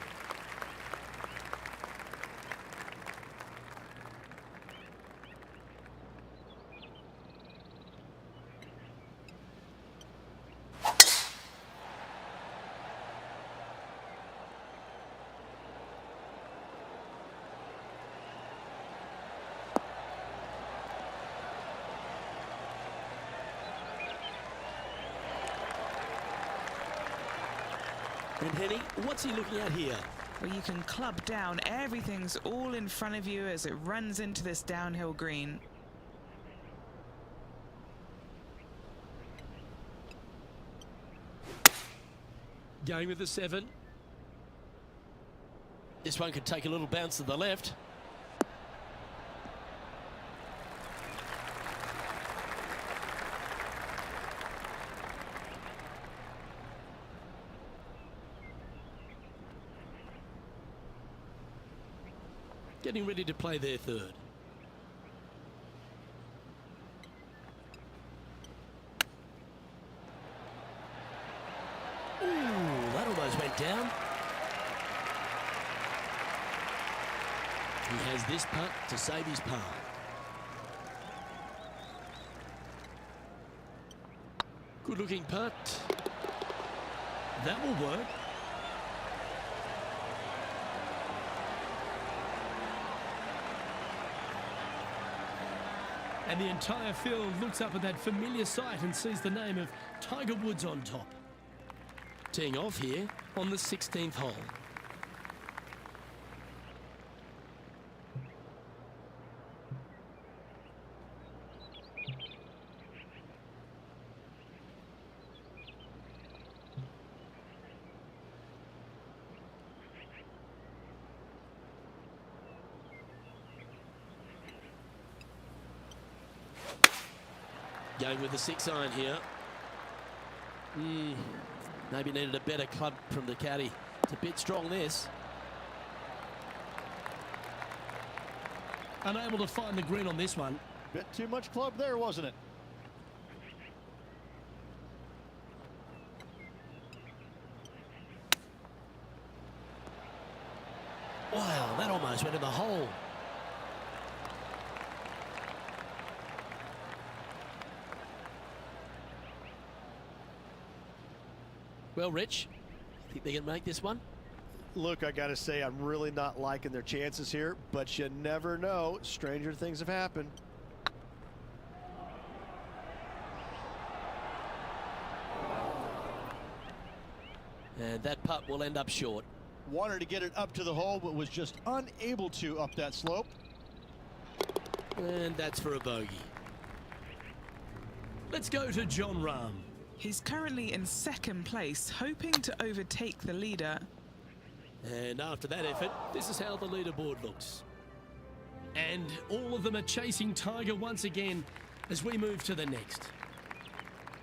A: And Henny, what's he looking at here?
B: Well, you can club down. Everything's all in front of you as it runs into this downhill green.
A: Going with the 7. This one could take a little bounce to the left. Getting ready to play their third. Ooh, that almost went down. He has this putt to save his par. Good looking putt.
D: That will work. And the entire field looks up at that familiar sight and sees the name of Tiger Woods on top.
A: Teeing off here on the 16th hole. Going with the 6-iron here. Maybe needed a better club from the caddy. It's a bit strong, this.
D: Unable to find the green on this one.
E: Bit too much club there, wasn't it?
A: Wow, that almost went in the hole. Well, Rich, think they can make this one?
C: Look, I got to say, I'm really not liking their chances here, but you never know. Stranger things have happened.
A: And that putt will end up short.
E: Wanted to get it up to the hole, but was just unable to up that slope.
A: And that's for a bogey.
D: Let's go to Jon Rahm.
B: He's currently in second place, hoping to overtake the leader.
A: And after that effort, this is how the leaderboard looks.
D: And all of them are chasing Tiger once again as we move to the next.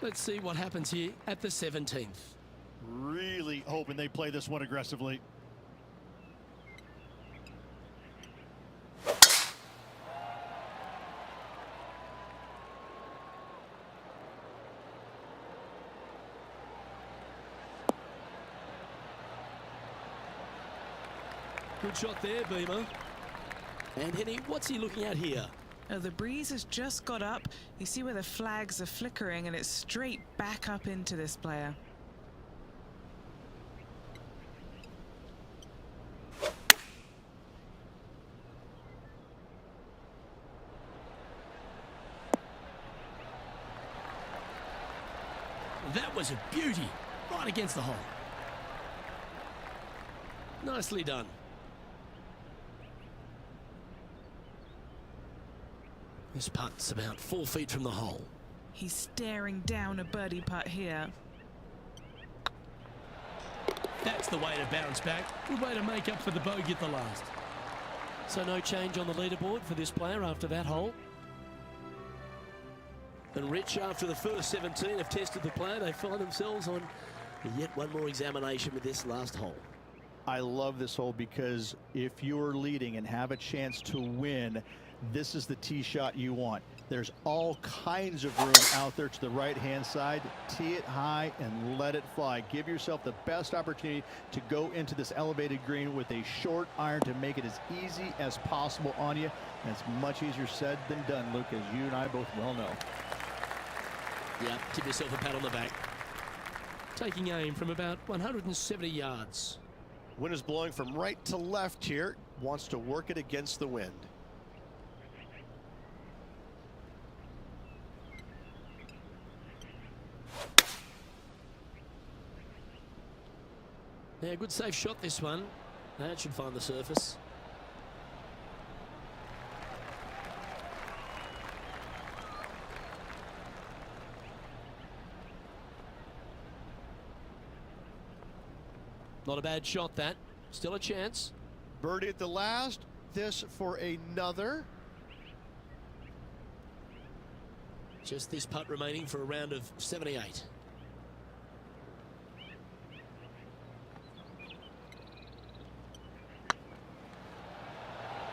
A: Let's see what happens here at the 17th.
E: Really hoping they play this one aggressively.
A: Good shot there, Beamer. And Henny, what's he looking at here?
B: Oh, the breeze has just got up. You see where the flags are flickering, and it's straight back up into this player.
D: That was a beauty, right against the hole.
A: Nicely done. This putt's about 4 feet from the hole.
B: He's staring down a birdie putt here.
D: That's the way to bounce back. Good way to make up for the bogey at the last.
A: So no change on the leaderboard for this player after that hole. And Rich, after the first 17 have tested the player, they find themselves on yet one more examination with this last hole.
E: I love this hole because if you're leading and have a chance to win, this is the tee shot you want. There's all kinds of room out there to the right-hand side. Tee it high and let it fly. Give yourself the best opportunity to go into this elevated green with a short iron to make it as easy as possible on you. And it's much easier said than done, Luke, as you and I both well know.
A: Yeah, give yourself a pat on the back.
D: Taking aim from about 170 yards.
C: Wind is blowing from right to left here. Wants to work it against the wind.
A: Yeah, good safe shot this one. That should find the surface. Not a bad shot, that. Still a chance.
C: Birdie at the last. This for another.
A: Just this putt remaining for a round of 78.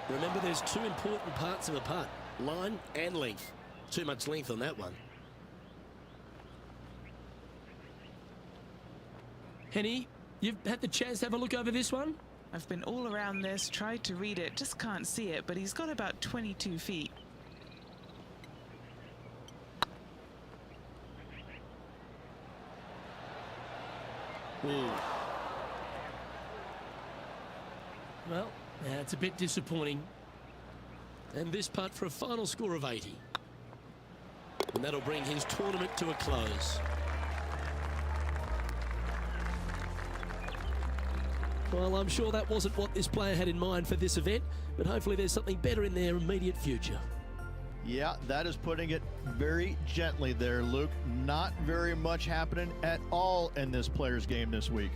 A: Remember, there's two important parts of a putt. Line and length. Too much length on that one.
D: Henny, you've had the chance to have a look over this one?
B: I've been all around this, tried to read it, just can't see it, but he's got about 22 feet.
A: Ooh.
D: Well, yeah, it's a bit disappointing.
A: And this putt for a final score of 80. And that'll bring his tournament to a close. Well, I'm sure that wasn't what this player had in mind for this event, but hopefully there's something better in their immediate future.
E: Yeah, that is putting it very gently there, Luke. Not very much happening at all in this player's game this week.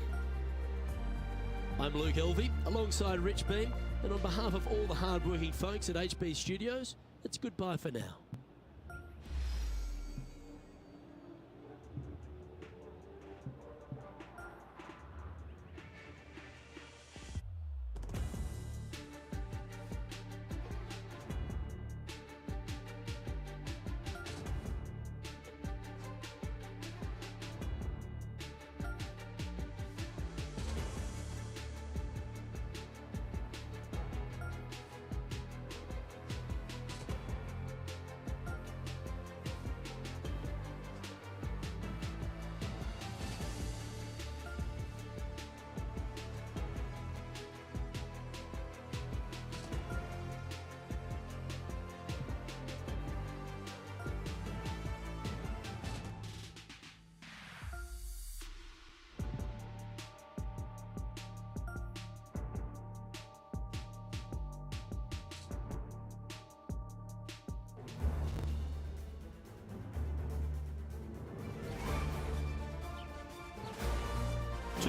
A: I'm Luke Elvey, alongside Rich Beam, and on behalf of all the hard-working folks at HB Studios, it's goodbye for now.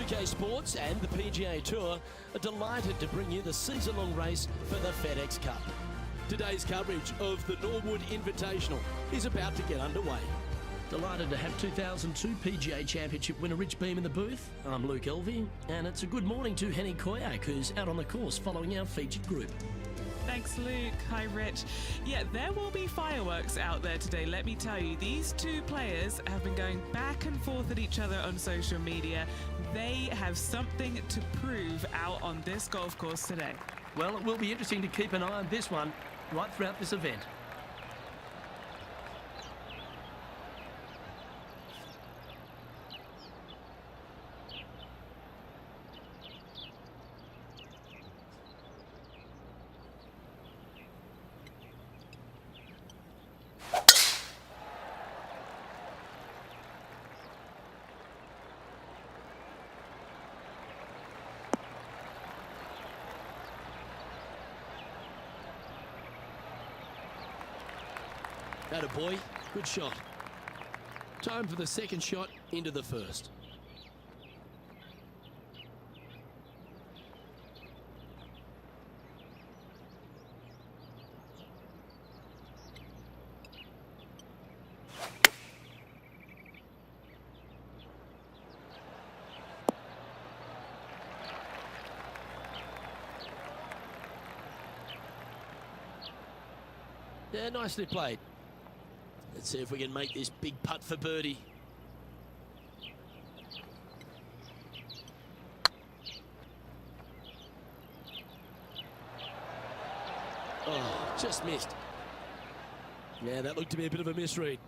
A: UK Sports and the PGA Tour are delighted to bring you the season-long race for the FedEx Cup. Today's coverage of the Norwood Invitational is about to get underway.
D: Delighted to have 2002 PGA Championship winner Rich Beam in the booth. I'm Luke Elvey, and it's a good morning to Henny Koyak, who's out on the course following our featured group.
B: Thanks, Luke. Hi, Rich. Yeah, there will be fireworks out there today, let me tell you. These two players have been going back and forth at each other on social media. They have something to prove out on this golf course today.
D: Well, it will be interesting to keep an eye on this one right throughout this event.
A: Atta boy, good shot. Time for the second shot into the first. Yeah, nicely played. Let's see if we can make this big putt for birdie. Oh, just missed. Yeah, that looked to be a bit of a misread.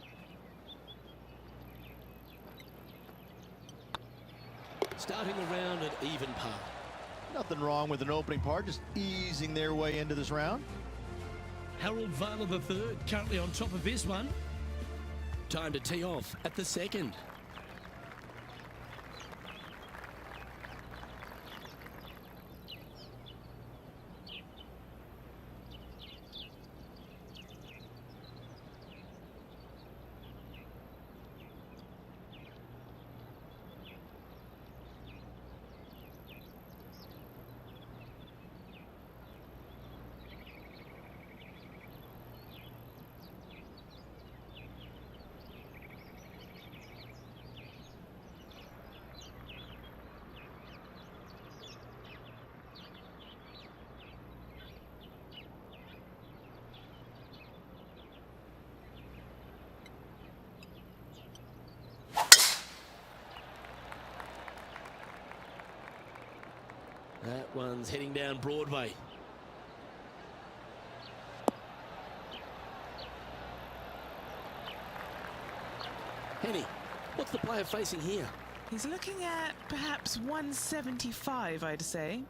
A: Starting the round at even par.
E: Nothing wrong with an opening par, just easing their way into this round.
D: Harold Vale III currently on top of this one.
A: Time to tee off at the second. That one's heading down Broadway. Henny, what's the player facing here?
B: He's looking at perhaps 175, I'd say.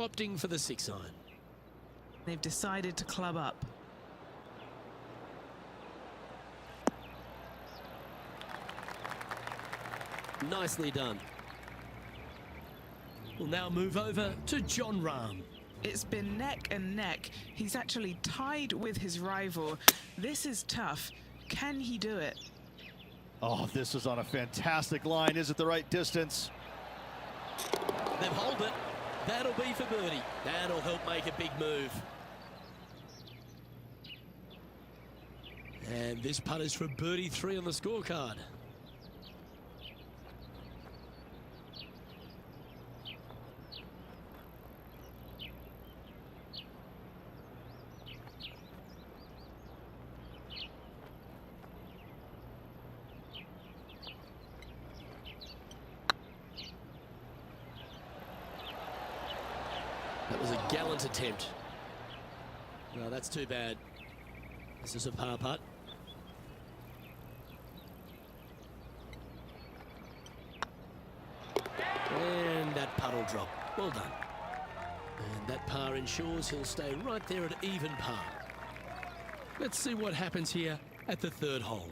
A: opting for the 6-iron.
B: They've decided to club up.
A: Nicely done.
D: We'll now move over to Jon Rahm.
B: It's been neck and neck. He's actually tied with his rival. This is tough. Can he do it?
E: Oh, this is on a fantastic line. Is it the right distance?
A: They've held it. That'll be for birdie. That'll help make a big move. And this putt is for birdie 3 on the scorecard. That was a gallant attempt. No, that's too bad. This is a par putt. And that putt will drop. Well done. And that par ensures he'll stay right there at even par.
D: Let's see what happens here at the 3rd hole.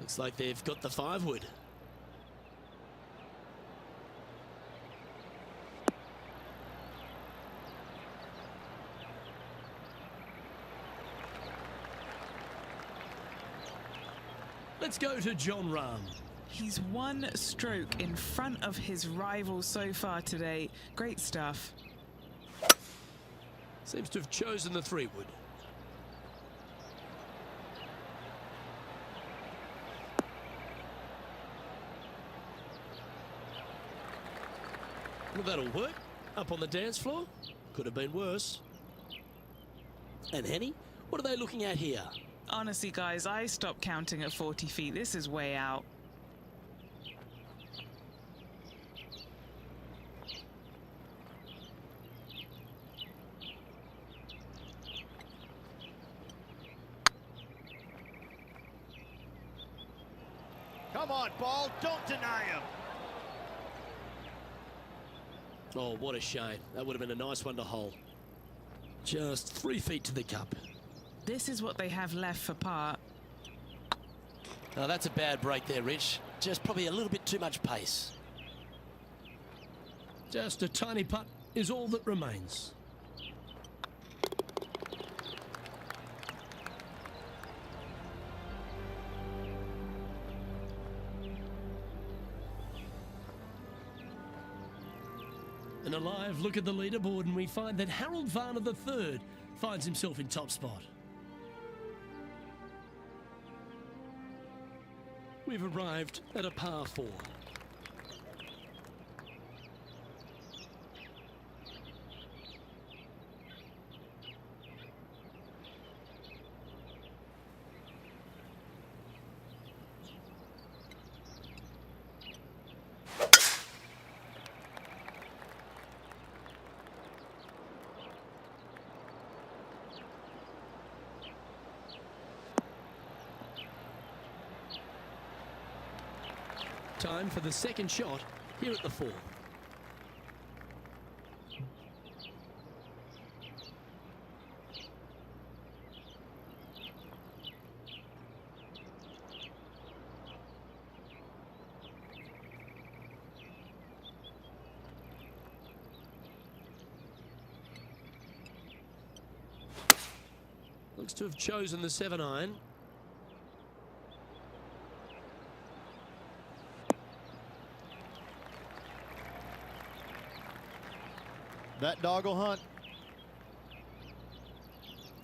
A: Looks like they've got the 5-wood.
D: Let's go to Jon Rahm.
B: He's 1 stroke in front of his rival so far today. Great stuff.
A: Seems to have chosen the 3-wood. Well, that'll work. Up on the dance floor. Could have been worse. And Henny, what are they looking at here?
B: Honestly, guys, I stopped counting at 40 feet. This is way out.
E: Come on, ball. Don't deny him.
A: Oh, what a shame. That would have been a nice one to hole. Just 3 feet to the cup.
B: This is what they have left for par.
A: Oh, that's a bad break there, Rich. Just probably a little bit too much pace.
D: Just a tiny putt is all that remains. And a live look at the leaderboard, and we find that Harold Varner III finds himself in top spot. We've arrived at a par 4. Time for the second shot here at the 4. Looks to have chosen the 7-iron.
E: That dog will hunt.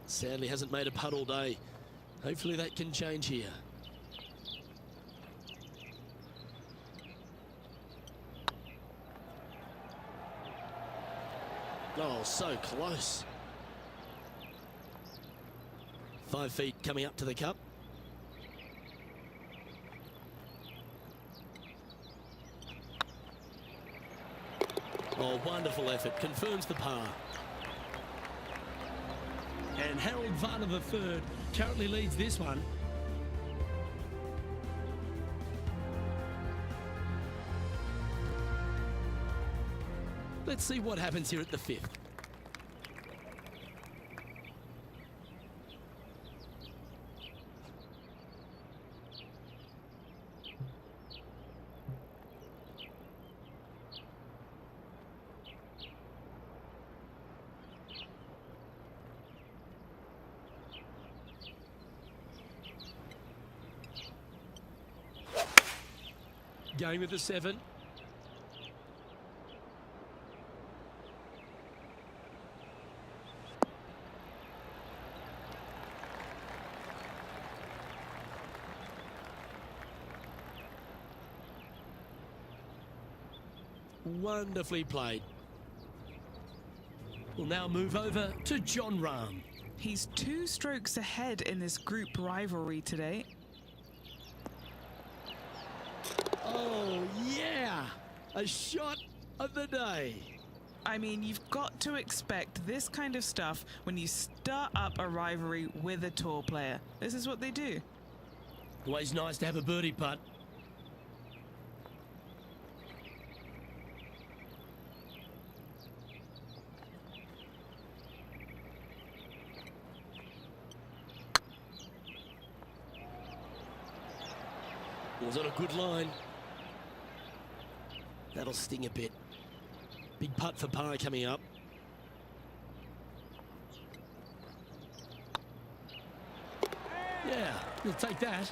A: Sadly hasn't made a putt all day. Hopefully that can change here. Oh, so close. 5 feet coming up to the cup. Oh, wonderful effort. Confirms the par.
D: And Harold Varner III currently leads this one.
A: Let's see what happens here at the 5th. Going with the 7. Wonderfully played. We'll now move over to Jon Rahm.
B: He's 2 strokes ahead in this group rivalry today.
A: Oh, yeah! A shot of the day.
B: I mean, you've got to expect this kind of stuff when you start up a rivalry with a tour player. This is what they do.
D: Always nice to have a birdie putt.
A: Was on a good line. That'll sting a bit. Big putt for par coming up.
D: Yeah, we'll take that.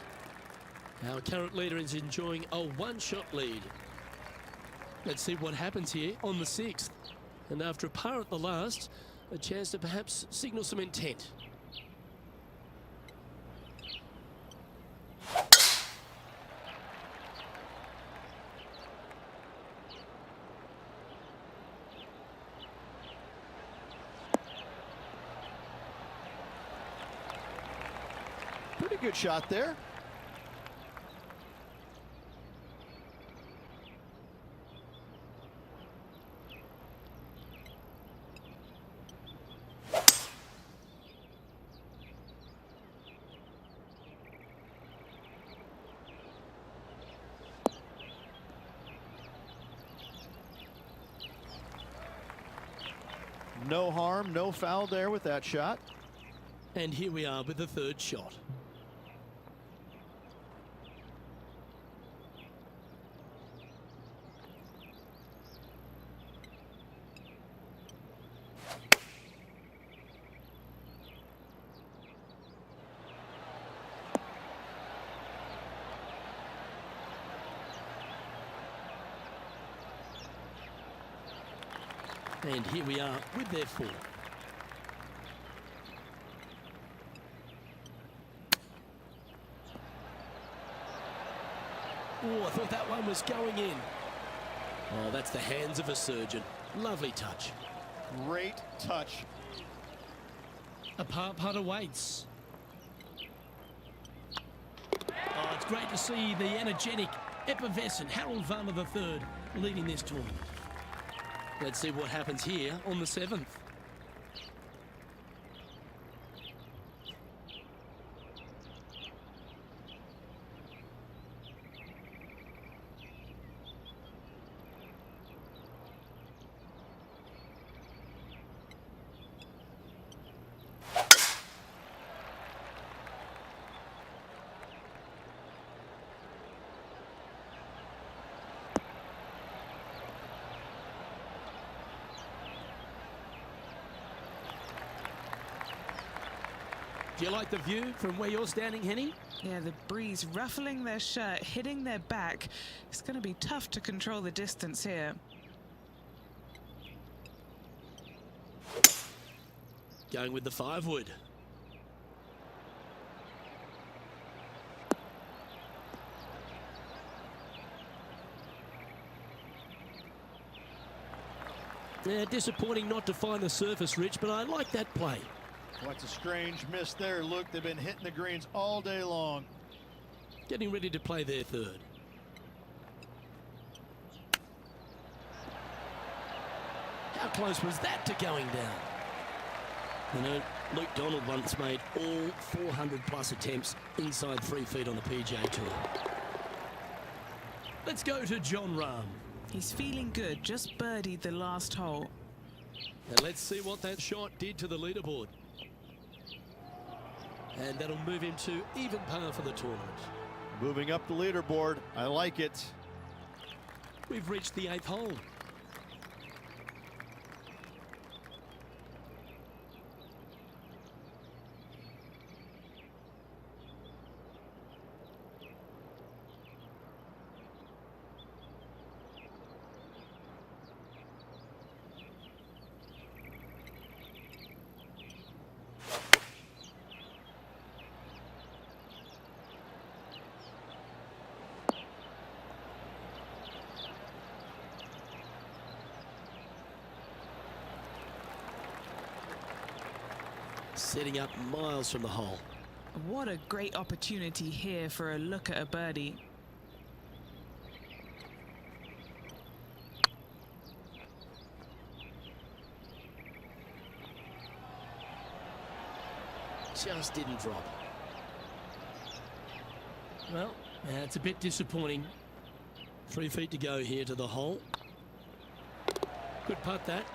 A: Our current leader is enjoying a 1-shot lead. Let's see what happens here on the 6th. And after a par at the last, a chance to perhaps signal some intent.
C: Pretty good shot there. No harm, no foul there with that shot.
A: And here we are with the 3rd shot. And here we are with their 4th. Oh, I thought that one was going in. Oh, that's the hands of a surgeon. Lovely touch.
C: Great touch.
D: A par putt awaits. Oh, it's great to see the energetic, effervescent Harold Varner III leading this tournament.
A: Let's see what happens here on the 7th. Do you like the view from where you're standing, Henny?
B: Yeah, the breeze ruffling their shirt, hitting their back. It's going to be tough to control the distance here.
A: Going with the 5-wood. Yeah, disappointing not to find the surface, Rich, but I like that play.
C: What's a strange miss there. Look, they've been hitting the greens all day long.
A: Getting ready to play their 3rd. How close was that to going down? You know, Luke Donald once made all 400-plus attempts inside 3 feet on the PGA Tour.
D: Let's go to Jon Rahm.
B: He's feeling good, just birdied the last hole.
A: And let's see what that shot did to the leaderboard. And that'll move him to even par for the tournament.
E: Moving up the leaderboard. I like it.
A: We've reached the 8th hole. Setting up miles from the hole.
B: What a great opportunity here for a look at a birdie.
A: Just didn't drop.
D: Well, that's a bit disappointing.
A: 3 feet to go here to the hole. Good putt that.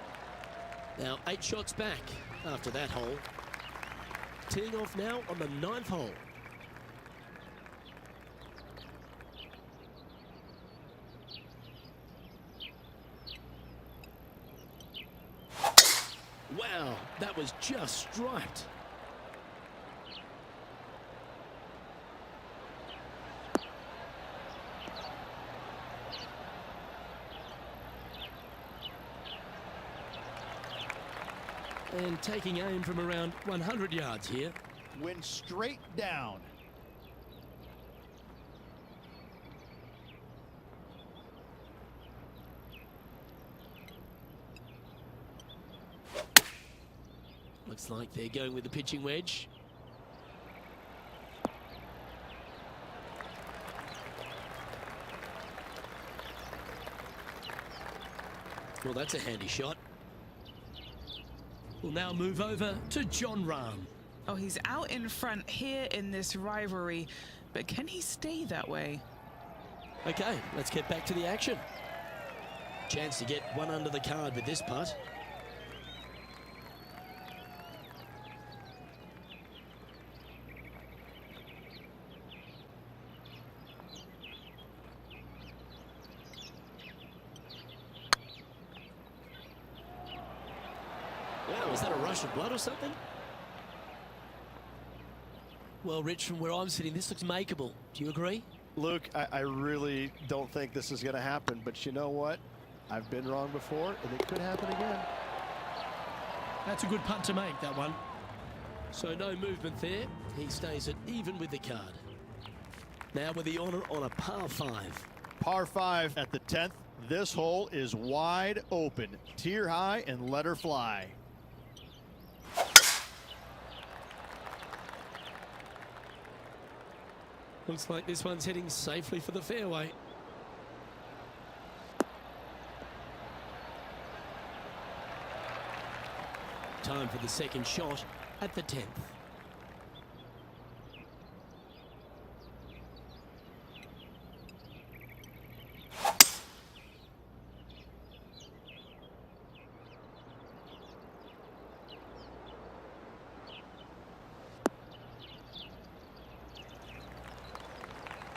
A: Now 8 shots back after that hole. Teeing off now on the 9th hole. Wow, that was just striped. And taking aim from around 100 yards here.
E: Went straight down.
A: Looks like they're going with the pitching wedge. Well, that's a handy shot.
D: We'll now move over to Jon Rahm.
B: Oh, he's out in front here in this rivalry, but can he stay that way?
A: Okay, let's get back to the action. Chance to get one under the card with this putt. Wow, was that a rush of blood or something? Well, Rich, from where I'm sitting, this looks makeable. Do you agree?
C: Luke, I really don't think this is going to happen, but you know what? I've been wrong before, and it could happen again.
D: That's a good putt to make, that one.
A: So no movement there. He stays at even with the card. Now with the honour on a par 5.
E: Par 5 at the 10th. This hole is wide open. Tear high and let her fly.
A: Looks like this one's heading safely for the fairway. Time for the second shot at the 10th.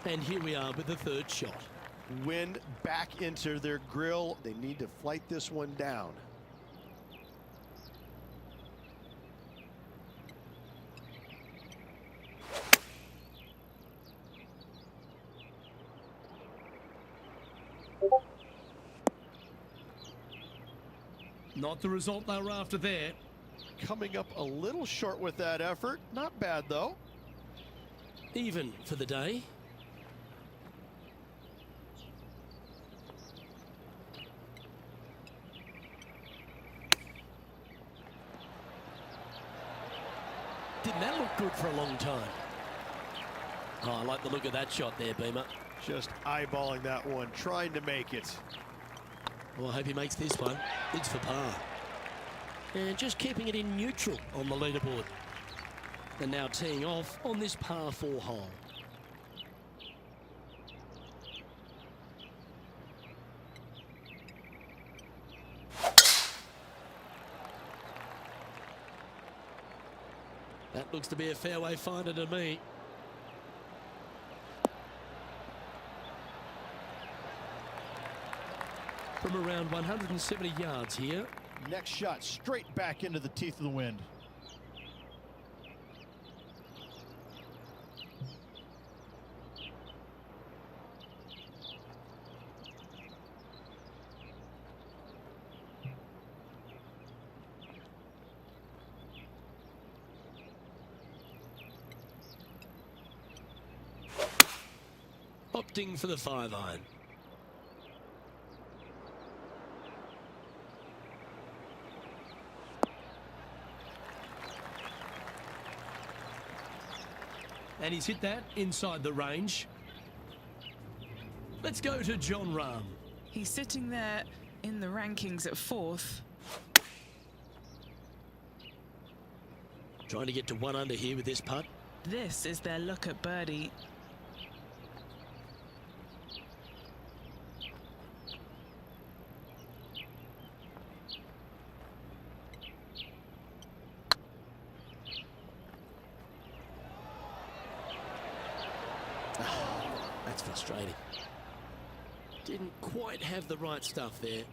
A: And here we are with the third shot.
C: Wind back into their grill. They need to flight this one down.
D: Not the result they were after there.
E: Coming up a little short with that effort. Not bad, though.
A: Even for the day. Didn't that look good for a long time? Oh, I like the look of that shot there, Beamer.
E: Just eyeballing that one, trying to make it.
A: Well, I hope he makes this one. It's for par. And just keeping it in neutral on the leaderboard. And now teeing off on this par 4 hole. That looks to be a fairway finder to me. From around 170 yards here.
E: Next shot straight back into the teeth of the wind.
A: Opting for the 5-iron.
D: And he's hit that inside the range. Let's go to Jon Rahm.
B: He's sitting there in the rankings at 4th.
A: Trying to get to 1 under here with this putt.
B: This is their look at birdie.
A: That's frustrating. Didn't quite have the right stuff there.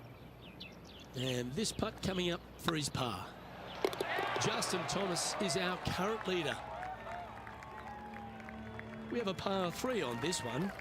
A: And this putt coming up for his par. Justin Thomas is our current leader. We have a par 3 on this one.